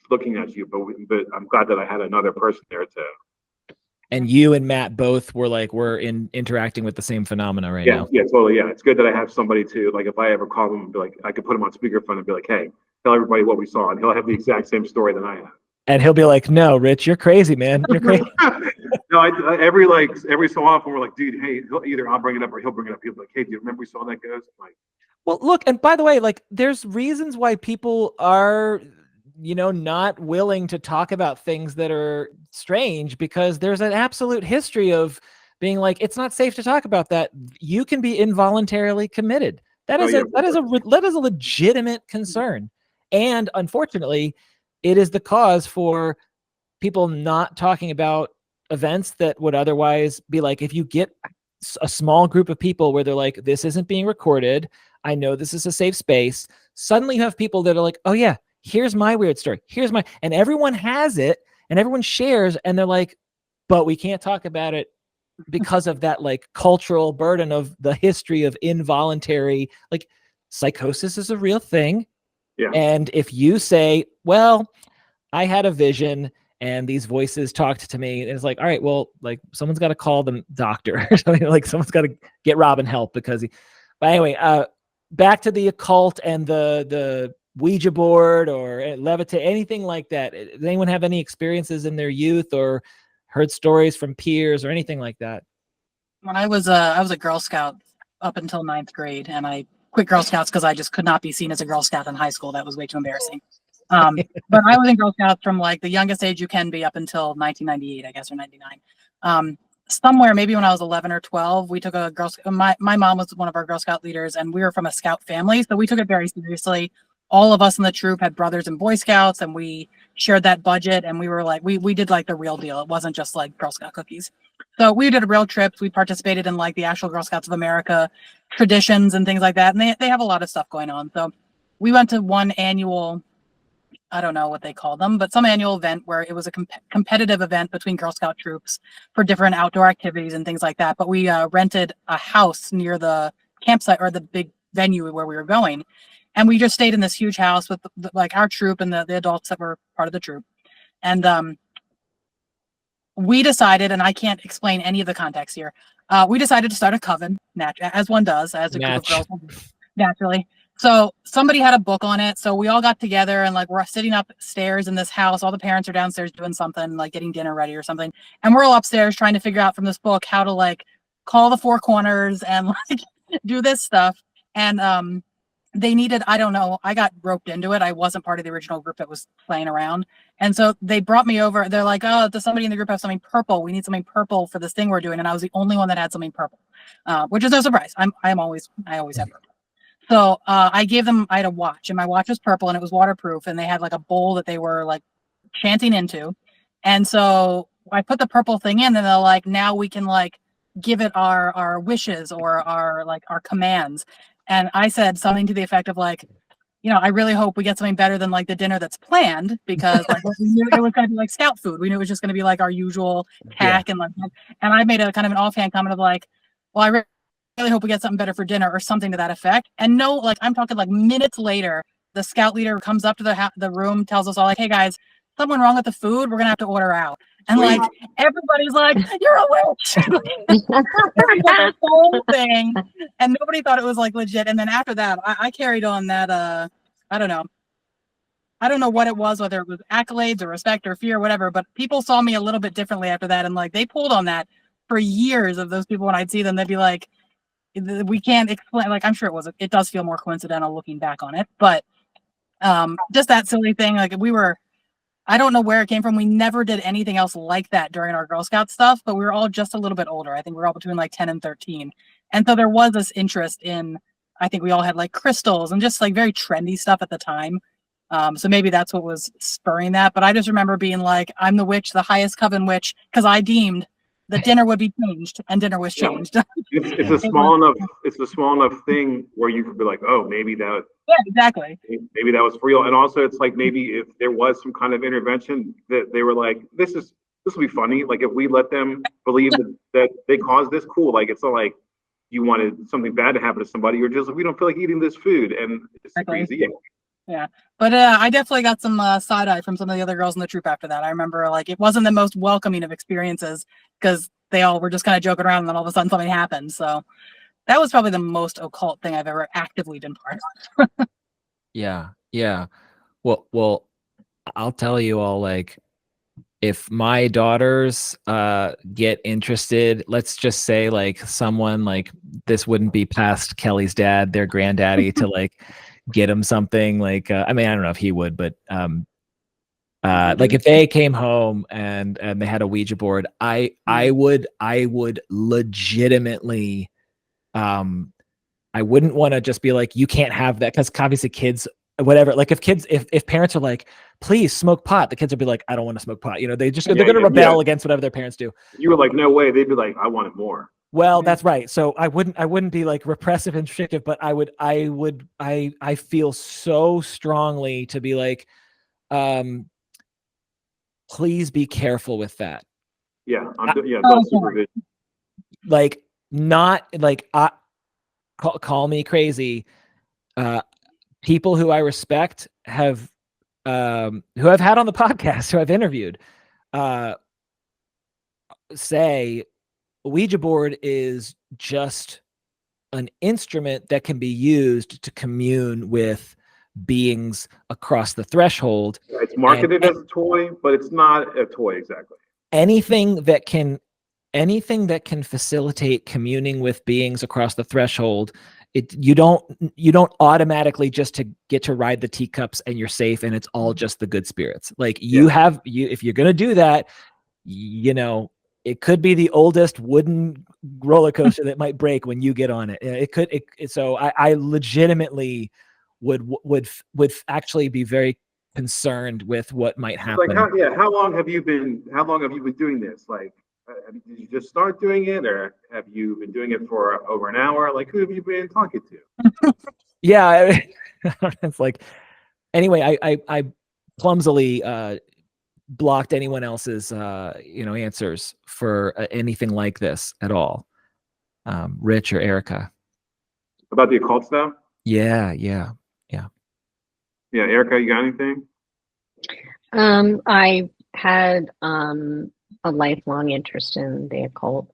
looking at you? But I'm glad that I had another person there too. And you and Matt both were like, interacting with the same phenomena right now. Yeah, totally. Yeah, it's good that I have somebody to, like, if I ever call him and be like, I could put him on speakerphone and be like, hey, tell everybody what we saw, and he'll have the exact same story that I have. And he'll be like, no, Rich, you're crazy, man. You're crazy. No, every so often we're like, dude, hey, either I'll bring it up or he'll bring it up. He'll be like, hey, do you remember we saw that ghost? Like, well, look, and by the way, like, there's reasons why people are, not willing to talk about things that are strange, because there's an absolute history of being like, it's not safe to talk about that. You can be involuntarily committed. That is a legitimate concern. And unfortunately, it is the cause for people not talking about events that would otherwise be like, if you get a small group of people where they're like, this isn't being recorded, I know this is a safe space. Suddenly you have people that are like, oh yeah, here's my weird story. And everyone has it and everyone shares. And they're like, but we can't talk about it because of that like cultural burden of the history of involuntary, like, psychosis is a real thing. Yeah. And if you say, well, I had a vision and these voices talked to me, and it's like, all right, well, like, someone's got to call the doctor or something, like someone's got to get Robin help but anyway, back to the occult and the Ouija board or levitate, anything like that. Does anyone have any experiences in their youth or heard stories from peers or anything like that? When I was a Girl Scout up until 9th grade, and I quit Girl Scouts because I just could not be seen as a Girl Scout in high school. That was way too embarrassing. But I was in Girl Scouts from like the youngest age you can be up until 1998, I guess, or 99. Somewhere maybe when I was 11 or 12, we took a Girl Scout. My mom was one of our Girl Scout leaders, and we were from a Scout family, so we took it very seriously. all of us in the troop had brothers in Boy Scouts, and we shared that budget, and we were like, we did like the real deal. It wasn't just like Girl Scout cookies. So we did real trips. We participated in like the actual Girl Scouts of America traditions and things like that. And they have a lot of stuff going on. So we went to one annual, I don't know what they call them, but some annual event where it was a competitive event between Girl Scout troops for different outdoor activities and things like that. But we rented a house near the campsite or the big venue where we were going. And we just stayed in this huge house with like our troop and the adults that were part of the troop. And we decided, and I can't explain any of the context here, we decided to start a coven, as one does, as a group of girls, naturally. So somebody had a book on it. So we all got together and like we're sitting upstairs in this house. All the parents are downstairs doing something, like getting dinner ready or something. And we're all upstairs trying to figure out from this book how to like call the four corners and like do this stuff. And they needed, I don't know, I got roped into it. I wasn't part of the original group that was playing around. And so they brought me over. They're like, oh, does somebody in the group have something purple? We need something purple for this thing we're doing. And I was the only one that had something purple, which is no surprise. I always have purple. So I gave them, I had a watch, and my watch was purple and it was waterproof, and they had like a bowl that they were like chanting into. And so I put the purple thing in, and they're like, now we can like give it our wishes or our commands. And I said something to the effect of like, you know, I really hope we get something better than like the dinner that's planned, because like we knew it was going to be like scout food. We knew it was just going to be like our usual tack. And I made a kind of an offhand comment of like, well, I really hope we get something better for dinner or something to that effect. And no, like I'm talking like minutes later, the scout leader comes up to the room, tells us all like, hey guys, something wrong with the food. We're going to have to order out. And like everybody's like, you're a witch. The whole thing, and nobody thought it was like legit. And then after that, I carried on that. I don't know what it was, whether it was accolades or respect or fear or whatever. But people saw me a little bit differently after that, and like they pulled on that for years. Of those people, when I'd see them, they'd be like, "We can't explain." Like I'm sure it does feel more coincidental looking back on it, but just that silly thing. Like we were. I don't know where it came from. We never did anything else like that during our Girl Scout stuff, but we were all just a little bit older. I think we were all between like 10 and 13. And so there was this interest in, I think we all had like crystals and just like very trendy stuff at the time. So maybe that's what was spurring that. But I just remember being like, I'm the witch, the highest coven witch, because I deemed the dinner would be changed, and dinner was changed. It's a small enough thing where you could be like, oh, maybe that. Yeah, exactly. Maybe that was real. And also it's like, maybe if there was some kind of intervention that they were like, this will be funny. Like if we let them believe that they caused this, cool. Like it's not like you wanted something bad to happen to somebody. You're just like, we don't feel like eating this food. And it's crazy. Yeah. But I definitely got some side eye from some of the other girls in the troop after that. I remember like it wasn't the most welcoming of experiences, because they all were just kind of joking around, and then all of a sudden something happened. So that was probably the most occult thing I've ever actively been part of. Yeah. Well, I'll tell you all, like, if my daughters get interested, let's just say like someone like this wouldn't be past Kelly's dad, their granddaddy, to like get them something like, I mean, I don't know if he would, but like if they came home and they had a Ouija board, I would legitimately, I wouldn't want to just be like, you can't have that, because obviously kids, whatever, like if parents are like, please smoke pot, the kids would be like, I don't want to smoke pot. You know, they're going to rebel against whatever their parents do. You were like, no way. They'd be like, I want it more. Well, that's right. So I wouldn't be like repressive and restrictive, but I feel so strongly to be like, please be careful with that. Yeah. That's supervision. Like, not like, call me crazy. People who I respect have, who I've had on the podcast, who I've interviewed, say Ouija board is just an instrument that can be used to commune with beings across the threshold. It's marketed as a toy, but it's not a toy exactly. Anything that can facilitate communing with beings across the threshold, you don't automatically just to get to ride the teacups and you're safe and it's all just the good spirits. Like if you're gonna do that, you know, it could be the oldest wooden roller coaster that might break when you get on it. So I legitimately would actually be very concerned with what might happen. Like, how long have you been doing this? Like, did you just start doing it, or have you been doing it for over an hour? Like, who have you been talking to? Yeah, it's like, anyway, I clumsily blocked anyone else's answers for anything like this at all. Rich or Erika? About the occult stuff? Yeah. Yeah, Erika, you got anything? I had a lifelong interest in the occult.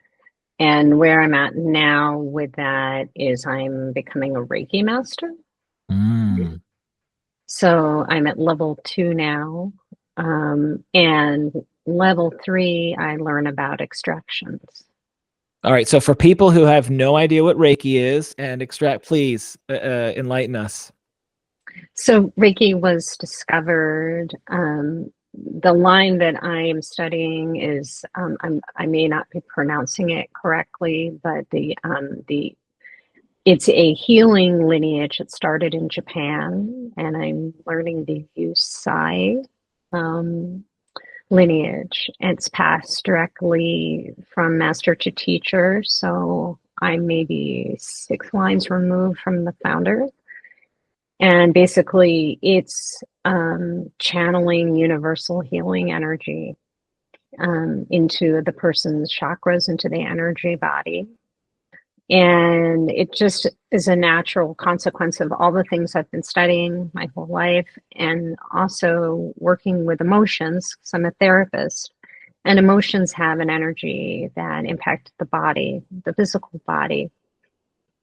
And where I'm at now with that is I'm becoming a Reiki master. Mm. So I'm at level 2 now. And level 3, I learn about extractions. All right. So for people who have no idea what Reiki is and extract, please enlighten us. So Reiki was discovered. The line that I am studying is I may not be pronouncing it correctly, but it's a healing lineage. It started in Japan, and I'm learning the Yusai lineage. It's passed directly from master to teacher. So I'm maybe 6 lines removed from the founder. And basically, it's channeling universal healing energy into the person's chakras, into the energy body. And it just is a natural consequence of all the things I've been studying my whole life, and also working with emotions, because I'm a therapist. And emotions have an energy that impacts the body, the physical body.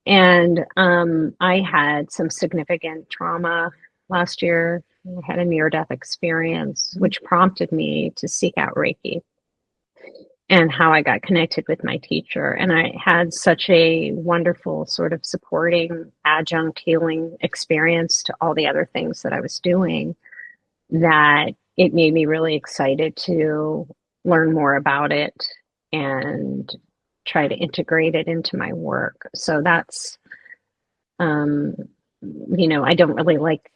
And I had some significant trauma last year. I had a near-death experience, which prompted me to seek out Reiki, and how I got connected with my teacher. And I had such a wonderful sort of supporting adjunct healing experience to all the other things that I was doing, that it made me really excited to learn more about it and try to integrate it into my work. So that's, I don't really like,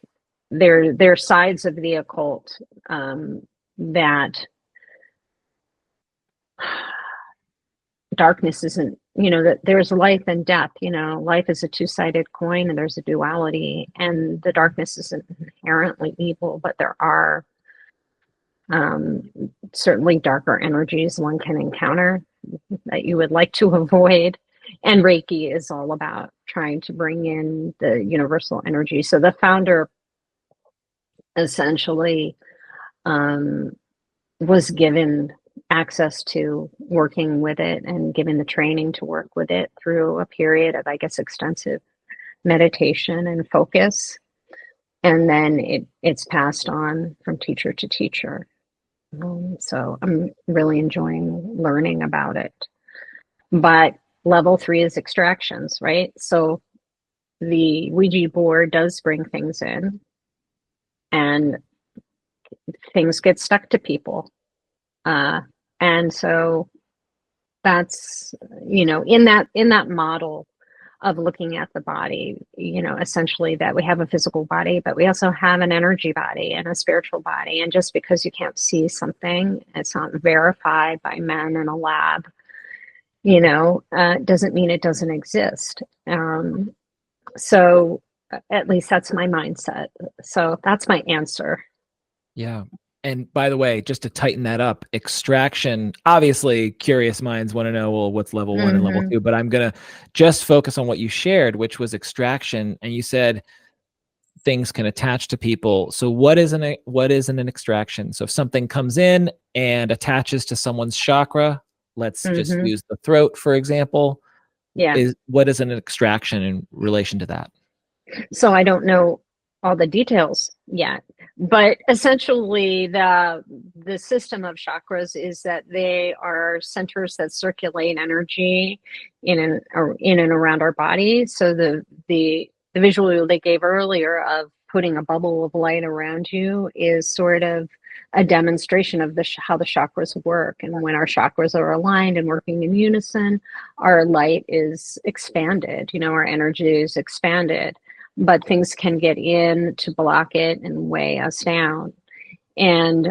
there are sides of the occult that darkness isn't, that there's life and death. Life is a two-sided coin, and there's a duality, and the darkness isn't inherently evil, but there are certainly darker energies one can encounter that you would like to avoid. And Reiki is all about trying to bring in the universal energy. So the founder essentially was given access to working with it and given the training to work with it through a period of, I guess, extensive meditation and focus. And then it's passed on from teacher to teacher. So I'm really enjoying learning about it. But level 3 is extractions, right? So the Ouija board does bring things in, and things get stuck to people. And so that's, in that model of looking at the body, essentially that we have a physical body, but we also have an energy body and a spiritual body. And just because you can't see something, it's not verified by men in a lab, doesn't mean it doesn't exist. So at least that's my mindset. So that's my answer. Yeah. And by the way, just to tighten that up, extraction, obviously curious minds want to know, well, what's level 1 and level 2, but I'm going to just focus on what you shared, which was extraction. And you said things can attach to people. So what isn't an extraction? So if something comes in and attaches to someone's chakra, let's just use the throat, for example. Yeah. What is an extraction in relation to that? So I don't know all the details yet, but essentially the system of chakras is that they are centers that circulate energy in and around our body. So the visual they gave earlier of putting a bubble of light around you is sort of a demonstration of how the chakras work. And when our chakras are aligned and working in unison, our light is expanded, our energy is expanded. but things can get in to block it and weigh us down. And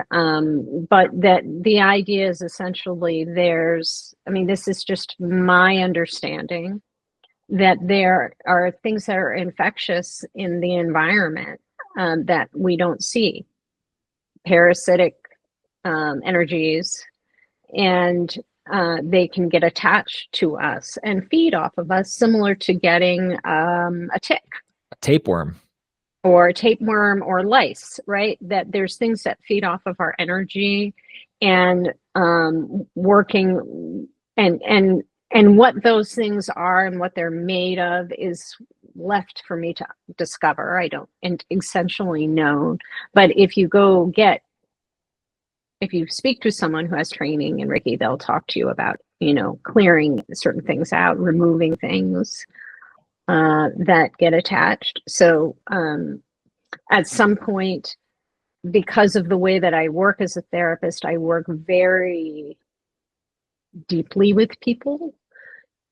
but that the idea is essentially this is just my understanding, that there are things that are infectious in the environment that we don't see, parasitic energies, and they can get attached to us and feed off of us, similar to getting a tick, A tapeworm. or a tapeworm or lice, right? That there's things that feed off of our energy, and working and what those things are and what they're made of is left for me to discover. I don't essentially know, but if you speak to someone who has training in Reiki, they'll talk to you about, clearing certain things out, removing things that get attached. So at some point, because of the way that I work as a therapist, I work very deeply with people.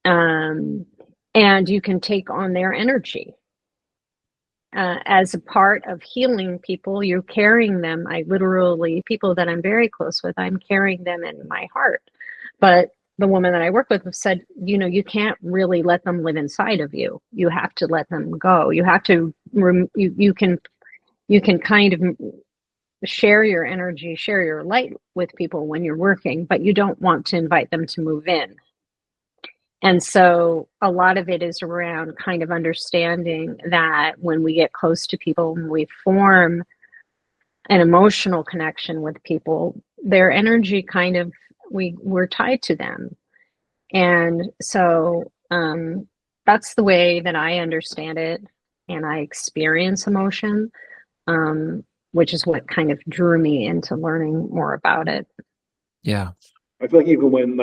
And you can take on their energy. As a part of healing people, you're carrying them. People that I'm very close with, I'm carrying them in my heart. But the woman that I work with said, you can't really let them live inside of you. You have to let them go. You have to, you can kind of share your energy, share your light with people when you're working, but you don't want to invite them to move in. And so a lot of it is around kind of understanding that when we get close to people and we form an emotional connection with people, their energy kind of, we're tied to them. And so that's the way that I understand it, and I experience emotion, which is what kind of drew me into learning more about it. Yeah. I feel like even when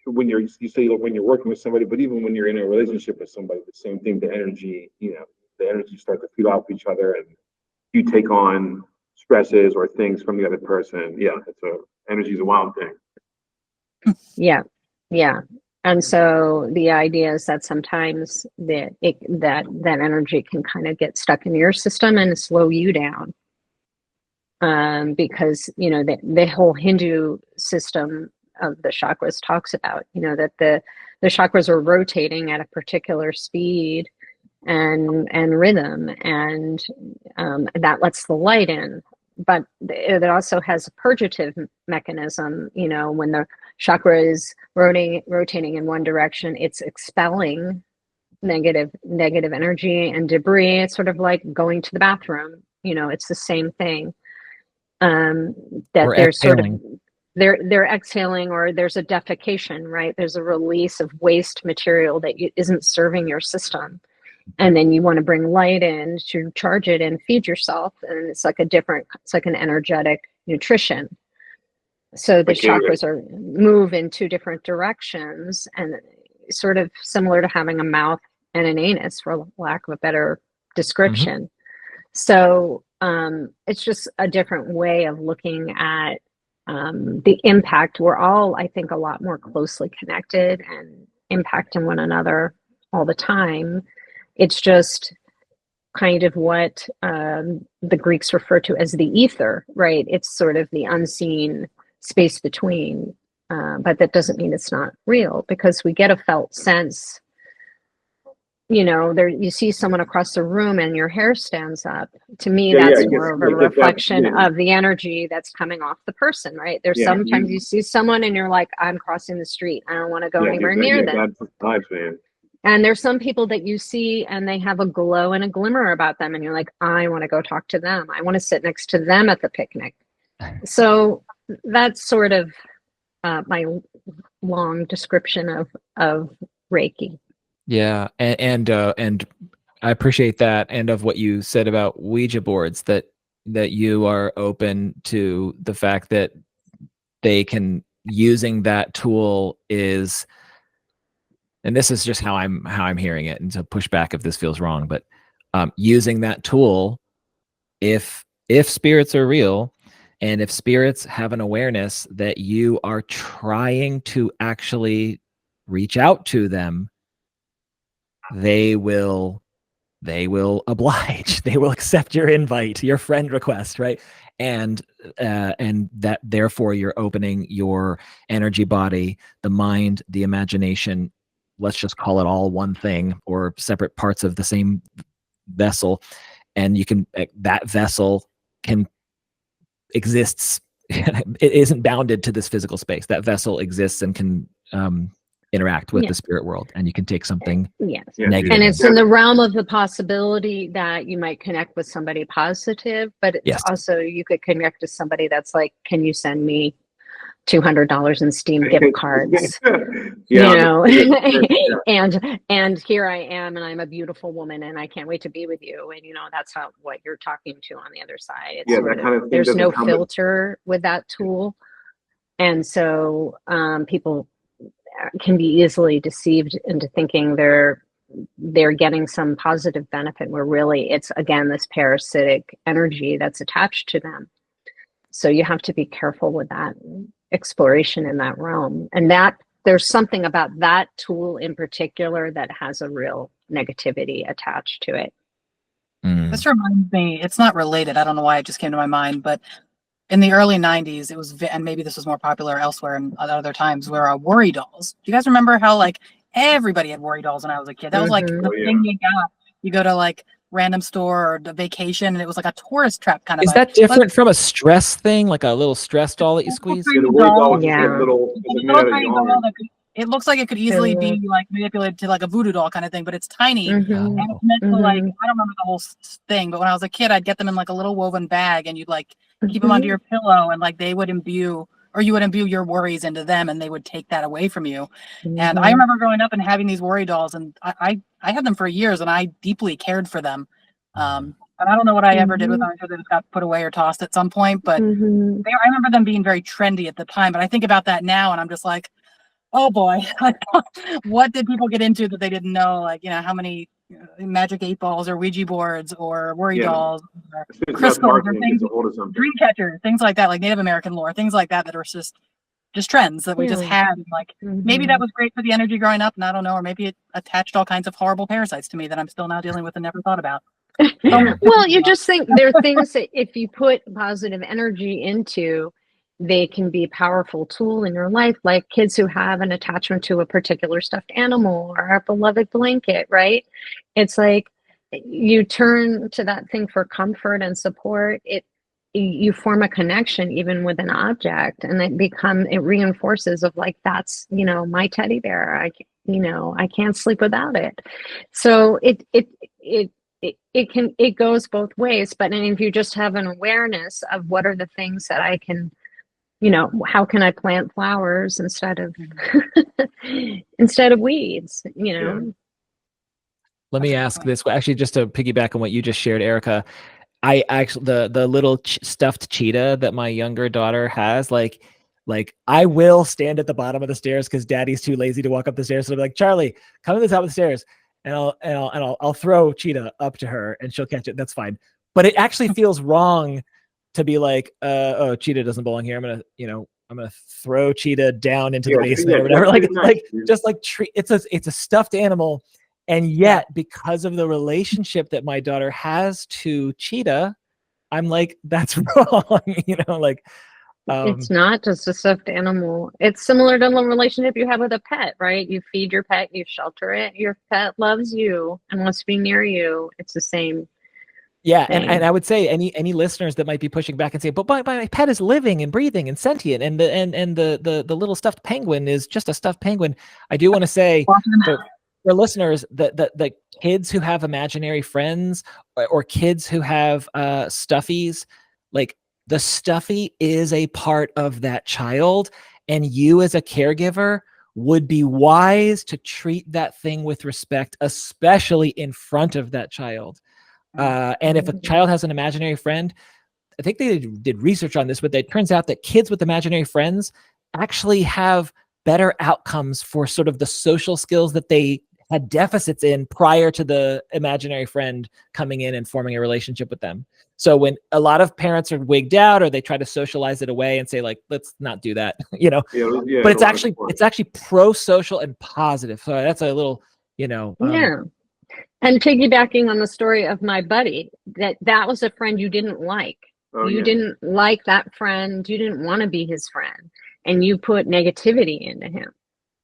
when you say when you're working with somebody, but even when you're in a relationship with somebody, the same thing, the energy start to feed off each other, and you take on stresses or things from the other person. Yeah, energy is a wild thing. Yeah. And so the idea is that sometimes that energy can kind of get stuck in your system and slow you down. Because the whole Hindu system of the chakras talks about, that the chakras are rotating at a particular speed and rhythm, and that lets the light in. But it also has a purgative mechanism. When the chakra is rotating in one direction, it's expelling negative energy and debris. It's sort of like going to the bathroom. It's the same thing. That Or there's sort of exhaling. they're exhaling, or there's a defecation, right? There's a release of waste material that isn't serving your system, and then you want to bring light in to charge it and feed yourself, and it's like an energetic nutrition. So the chakras move in two different directions, and sort of similar to having a mouth and an anus, for lack of a better description. Mm-hmm. So it's just a different way of looking at the impact. We're all, I think, a lot more closely connected and impacting one another all the time. It's just kind of what the Greeks refer to as the ether, right? It's sort of the unseen space between, but that doesn't mean it's not real, because we get a felt sense. There you see someone across the room and your hair stands up. To me, that's more of a reflection of the energy that's coming off the person, right? There's sometimes you see someone and you're like, I'm crossing the street, I don't want to go anywhere near them. And there's some people that you see and they have a glow and a glimmer about them, and you're like, I want to go talk to them. I want to sit next to them at the picnic. So that's sort of my long description of Reiki. Yeah, and I appreciate that, and of what you said about Ouija boards, that you are open to the fact that using that tool is, and this is just how I'm hearing it, and to push back if this feels wrong, but using that tool, if spirits are real, and if spirits have an awareness that you are trying to actually reach out to them, they will they will oblige. They will accept your invite, your friend request, right? And that therefore you're opening your energy body, the mind, the imagination. Let's just call it all one thing, or separate parts of the same vessel, and you can that vessel can exists. It isn't bounded to this physical space. That vessel exists and can interact with the spirit world, and you can take something negative. And it's in the realm of the possibility that you might connect with somebody positive, but it's also, you could connect to somebody that's like, can you send me $200 in Steam gift cards? You know, and here I am, and I'm a beautiful woman, and I can't wait to be with you. And you know, that's what you're talking to on the other side. It's that kind of thing. There's no filter with that tool, and so people can be easily deceived into thinking they're getting some positive benefit, where really it's, again, this parasitic energy that's attached to them. So you have to be careful with that exploration in that realm, and that there's something about that tool in particular that has a real negativity attached to it. This reminds me, it's not related, I don't know why it just came to my mind, but in the early 90s, it was, and maybe this was more popular elsewhere and other times, were worry dolls. Do you guys remember how like everybody had worry dolls when I was a kid? That was like the thing you got. You go to like random store or the vacation, and it was like a tourist trap kind of. Is that different from a stress thing, like a little stress doll that you squeeze? It looks like it could easily be like manipulated to like a voodoo doll kind of thing, but it's tiny. And it's meant to like, I don't remember the whole thing, but when I was a kid, I'd get them in like a little woven bag, and you'd like keep them under your pillow, and like they would imbue, or you would imbue your worries into them, and they would take that away from you. And I remember growing up and having these worry dolls, and I had them for years, and I deeply cared for them. And I don't know what I ever did with them. I'm sure they just got put away or tossed at some point, but I remember them being very trendy at the time. But I think about that now, and I'm just like, oh boy, what did people get into that they didn't know? Like, you know, how many magic 8 balls or Ouija boards or worry dolls or crystals or things, dream catchers, things like that, like Native American lore, things like that are just trends that we just had. Like maybe that was great for the energy growing up, and I don't know, or maybe it attached all kinds of horrible parasites to me that I'm still now dealing with and never thought about. Well, you just think there are things that if you put positive energy into, they can be a powerful tool in your life, like kids who have an attachment to a particular stuffed animal or a beloved blanket, right? It's like you turn to that thing for comfort and support. You form a connection even with an object, and it reinforces of like, that's, you know, my teddy bear. I can't sleep without it. So it goes both ways. But if you just have an awareness of what are the things that I can, you know, how can I plant flowers instead of weeds, you know? Let me ask this, actually, just to piggyback on what you just shared, Erika. I actually, the little stuffed cheetah that my younger daughter has, like I will stand at the bottom of the stairs because Daddy's too lazy to walk up the stairs. So I'm like, Charlie, come to the top of the stairs, and I'll throw Cheetah up to her, and she'll catch it. That's fine. But it actually feels wrong to be like, oh, Cheetah doesn't belong here. I'm gonna throw Cheetah down into the basement or whatever. It's a stuffed animal, and yet because of the relationship that my daughter has to Cheetah, I'm like, that's wrong. You know, like it's not just a stuffed animal. It's similar to the relationship you have with a pet, right? You feed your pet, you shelter it. Your pet loves you and wants to be near you. It's the same. Yeah, and I would say any listeners that might be pushing back and say, but my pet is living and breathing and sentient, and the little stuffed penguin is just a stuffed penguin. I do want to say for listeners that kids who have imaginary friends or kids who have stuffies, like the stuffy is a part of that child, and you as a caregiver would be wise to treat that thing with respect, especially in front of that child. And if a child has an imaginary friend, I think they did research on this, but it turns out that kids with imaginary friends actually have better outcomes for sort of the social skills that they had deficits in prior to the imaginary friend coming in and forming a relationship with them. So when a lot of parents are wigged out, or they try to socialize it away and say, like, let's not do that, you know, but it's actually pro-social and positive. So that's a little, you know, And piggybacking on the story of my buddy, that was a friend you didn't like. Oh, You yeah. didn't like that friend. You didn't want to be his friend. And you put negativity into him.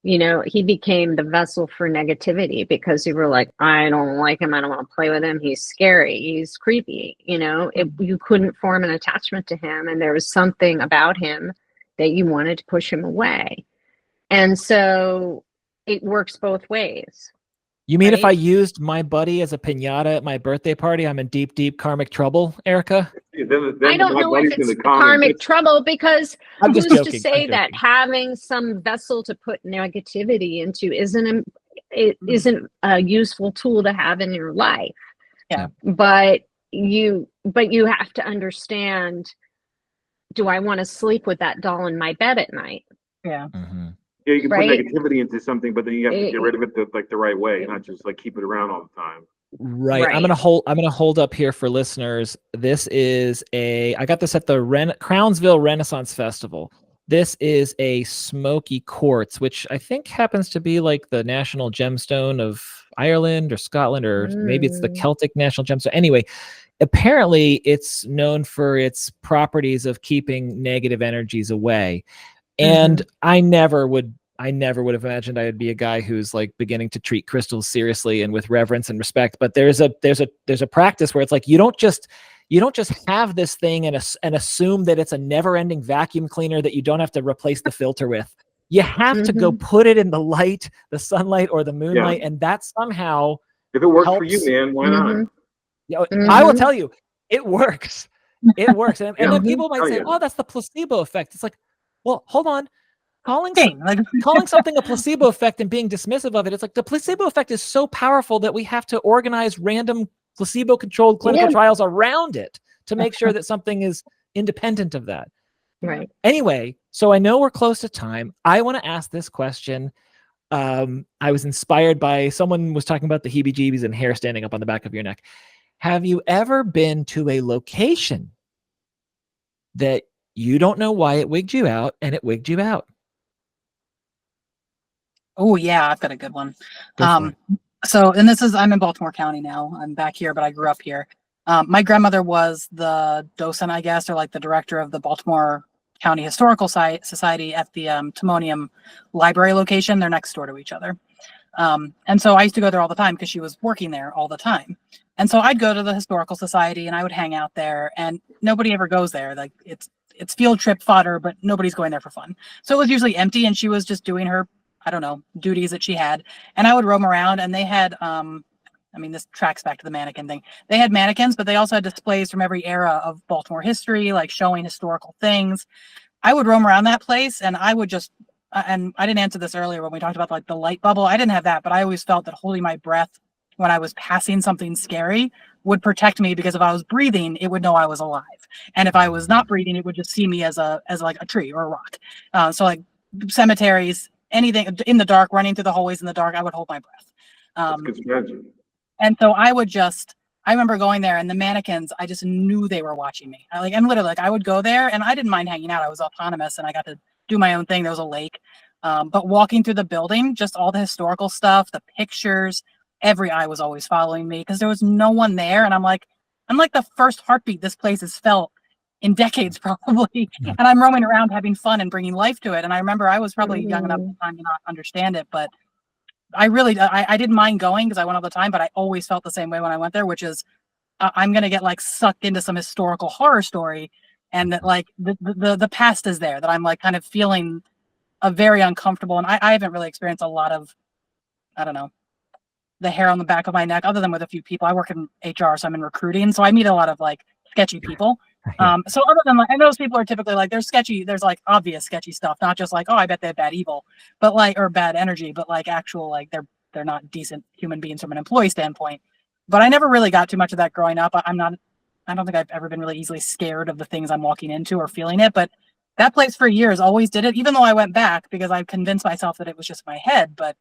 You know, he became the vessel for negativity because you were like, I don't like him. I don't want to play with him. He's scary. He's creepy. You know, you couldn't form an attachment to him. And there was something about him that you wanted to push him away. And so it works both ways. You mean if I Right? used my buddy as a piñata at my birthday party, I'm in deep, deep karmic trouble, Erica? Yeah, then I don't my know if buddy's it's gonna come and karmic bitch. trouble because I'm just who's to joking. say I'm that joking. having some vessel to put negativity into isn't a useful tool to have in your life. Yeah. But you have to understand, do I want to sleep with that doll in my bed at night? Yeah. Mm-hmm. Yeah, you can Right? put negativity into something, but then you have to get rid of it the right way, not just like keep it around all the time. Right. I'm Right. gonna hold up here for listeners. This is I got this at the Crownsville Renaissance Festival. This is a smoky quartz, which I think happens to be like the national gemstone of Ireland or Scotland, or maybe it's the Celtic national gemstone. Anyway, apparently it's known for its properties of keeping negative energies away. And I never would have imagined I would be a guy who's like beginning to treat crystals seriously and with reverence and respect. But there's a practice where it's like you don't just have this thing and assume that it's a never-ending vacuum cleaner that you don't have to replace the filter with. You have to go put it in the light, the sunlight or the moonlight, and that somehow if it works helps. for you, man, why not? You know, I will tell you, it works. It works. And then people might say, "Oh, that's the placebo effect." It's like, well, hold on. Calling something a placebo effect and being dismissive of it, it's like the placebo effect is so powerful that we have to organize random placebo-controlled clinical trials around it to make sure that something is independent of that. Right. Anyway, so I know we're close to time. I want to ask this question. I was inspired by someone was talking about the heebie-jeebies and hair standing up on the back of your neck. Have you ever been to a location that you don't know why it wigged you out and it wigged you out? Oh yeah, I've got a good one. And I'm in Baltimore County now. I'm back here, but I grew up here. My grandmother was the docent, I guess, or like the director of the Baltimore County Historical Society at the Timonium Library location. They're next door to each other. And so I used to go there all the time because she was working there all the time. And so I'd go to the Historical Society and I would hang out there, and nobody ever goes there. Like it's field trip fodder, but nobody's going there for fun. So it was usually empty, and she was just doing her, I don't know, duties that she had. And I would roam around, and they had, this tracks back to the mannequin thing. They had mannequins, but they also had displays from every era of Baltimore history, like showing historical things. I would roam around that place, and I would just, and I didn't answer this earlier when we talked about like the light bubble. I didn't have that, but I always felt that holding my breath when I was passing something scary would protect me, because if I was breathing, it would know I was alive. And if I was not breathing, it would just see me as like a tree or a rock. So like cemeteries, anything in the dark, running through the hallways in the dark, I would hold my breath. That's good strategy. And so I remember going there, and the mannequins, I just knew they were watching me. I'm literally like, I would go there, and I didn't mind hanging out. I was autonomous, and I got to do my own thing. There was a lake. But walking through the building, just all the historical stuff, the pictures, every eye was always following me because there was no one there. And I'm like the first heartbeat this place has felt in decades, probably. And I'm roaming around having fun and bringing life to it. And I remember I was probably young enough at the time to not understand it, but I didn't mind going because I went all the time, but I always felt the same way when I went there, which is I'm going to get like sucked into some historical horror story, and that like the past is there, that I'm like kind of feeling a very uncomfortable. And I haven't really experienced a lot of, I don't know, the hair on the back of my neck, other than with a few people. I work in HR, so I'm in recruiting. So I meet a lot of like sketchy people. So other than and those people are typically like, they're sketchy. There's like obvious sketchy stuff, not just like, oh, I bet they have bad evil, but like, or bad energy, but like actual, like they're not decent human beings from an employee standpoint. But I never really got too much of that growing up. I don't think I've ever been really easily scared of the things I'm walking into or feeling it. But that place for years always did it, even though I went back because I convinced myself that it was just my head. But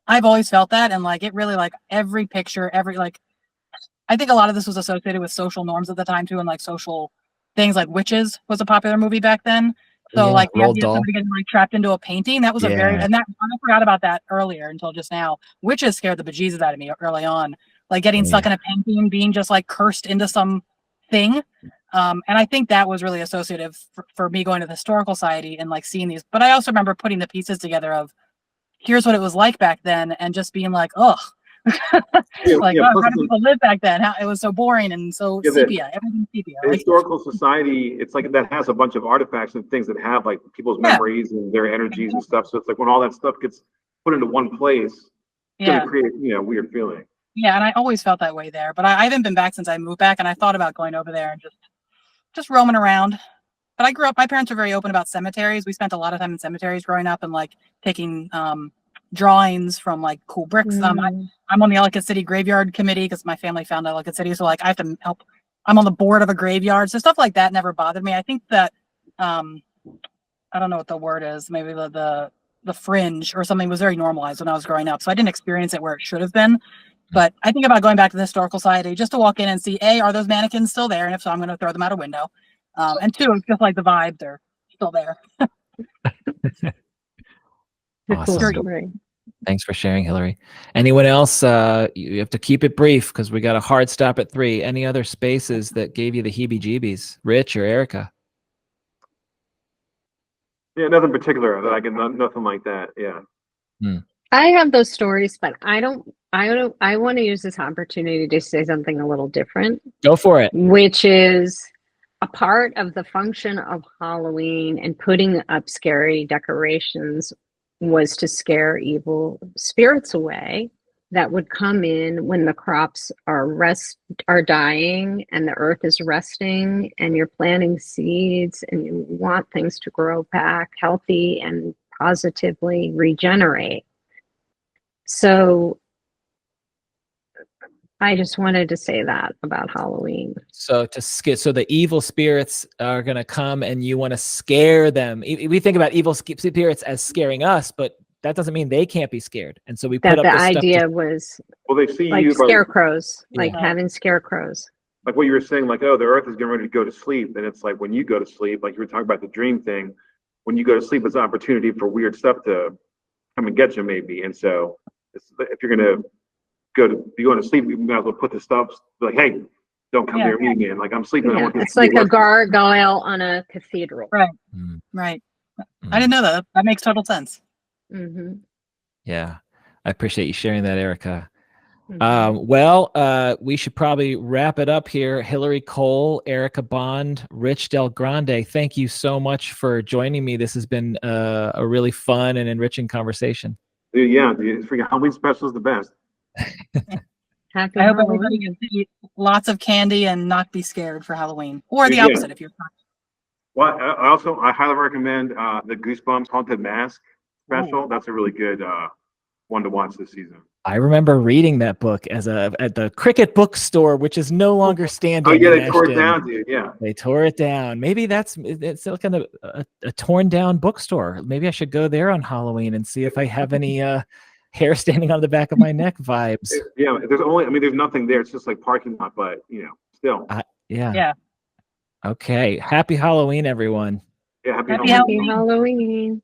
I've always felt that. And like, it really, like every picture, I think a lot of this was associated with social norms at the time too. And like social things, like Witches was a popular movie back then. So Yeah, like the Roald idea of Dahl. somebody getting like trapped into a painting, that was a very, Yeah. and that I forgot about that earlier until just now. Witches scared the bejesus out of me early on. Like getting Oh, stuck yeah. in a painting, being just like cursed into some thing. And I think that was really associative for me going to the historical society and like seeing these. But I also remember putting the pieces together of here's what it was like back then, and just being like, ugh. Like, oh, plus how did people live back then? How it was so boring and so sepia. Everything's sepia. the Like, historical society, it's like that has a bunch of artifacts and things that have like people's Yeah. memories and their energies and stuff. So it's like when all that stuff gets put into one place, it's yeah. gonna create, you know, a weird feeling. Yeah, and I always felt that way there. But I haven't been back since I moved back, and I thought about going over there and just roaming around. But I grew up, my parents were very open about cemeteries. We spent a lot of time in cemeteries growing up and like taking drawings from like cool bricks. I'm on the Ellicott City Graveyard Committee because my family found Ellicott City. So like I have to help. I'm on the board of a graveyard. So stuff like that never bothered me. I think that I don't know what the word is. Maybe the fringe or something was very normalized when I was growing up. So I didn't experience it where it should have been. But I think about going back to the historical society just to walk in and see, A, are those mannequins still there? And if so, I'm going to throw them out a window. And two, it's just like the vibes are still there. Awesome. Story. Thanks for sharing, Hilary. Anyone else? You have to keep it brief because we got a hard stop at 3. Any other spaces that gave you the heebie-jeebies? Rich or Erika? Yeah, nothing particular that I can, nothing like that. Yeah. I have those stories, but I want to use this opportunity to say something a little different. Go for it. Which is a part of the function of Halloween and putting up scary decorations was to scare evil spirits away that would come in when the crops are dying and the earth is resting and you're planting seeds and you want things to grow back healthy and positively regenerate. So I just wanted to say that about Halloween. So so the evil spirits are going to come and you want to scare them. We think about evil spirits as scaring us, but that doesn't mean they can't be scared. And so we put up the this idea stuff was Well, they see like you scarecrows, like Yeah. having scarecrows. like what you were saying, like, oh, the earth is getting ready to go to sleep. And it's like when you go to sleep, like you were talking about the dream thing, when you go to sleep, it's an opportunity for weird stuff to come and get you, maybe. And so if you're going to be going to sleep, you might as well put the stuff like, hey, don't come near me again. Like I'm sleeping. I Yeah, want this it's to be like a worth it. gargoyle on a cathedral. Right. Mm. Right. I didn't know that. That makes total sense. Mm-hmm. Yeah. I appreciate you sharing that, Erika. Mm-hmm. Well, we should probably wrap it up here. Hilary Cole, Erika Bond, Rich Del Grande, thank you so much for joining me. This has been a really fun and enriching conversation. Dude, yeah, dude, freaking Halloween special is the best. Happy I hope Halloween. everybody gets to eat lots of candy and not be scared for Halloween, or the Yeah. opposite if you're not. Well, I highly recommend the Goosebumps Haunted Mask special. That's a really good one to watch this season. I remember reading that book at the Cricket bookstore, which is no longer standing. Oh yeah, in they tore it Ashton. down, dude. Yeah. They tore it down. Maybe it's like a torn down bookstore. Maybe I should go there on Halloween and see if I have any hair standing on the back of my neck vibes. Yeah, there's nothing there. It's just like parking lot, but still. Yeah. Yeah. Okay. Happy Halloween, everyone. Yeah, happy Happy Halloween. Happy Halloween.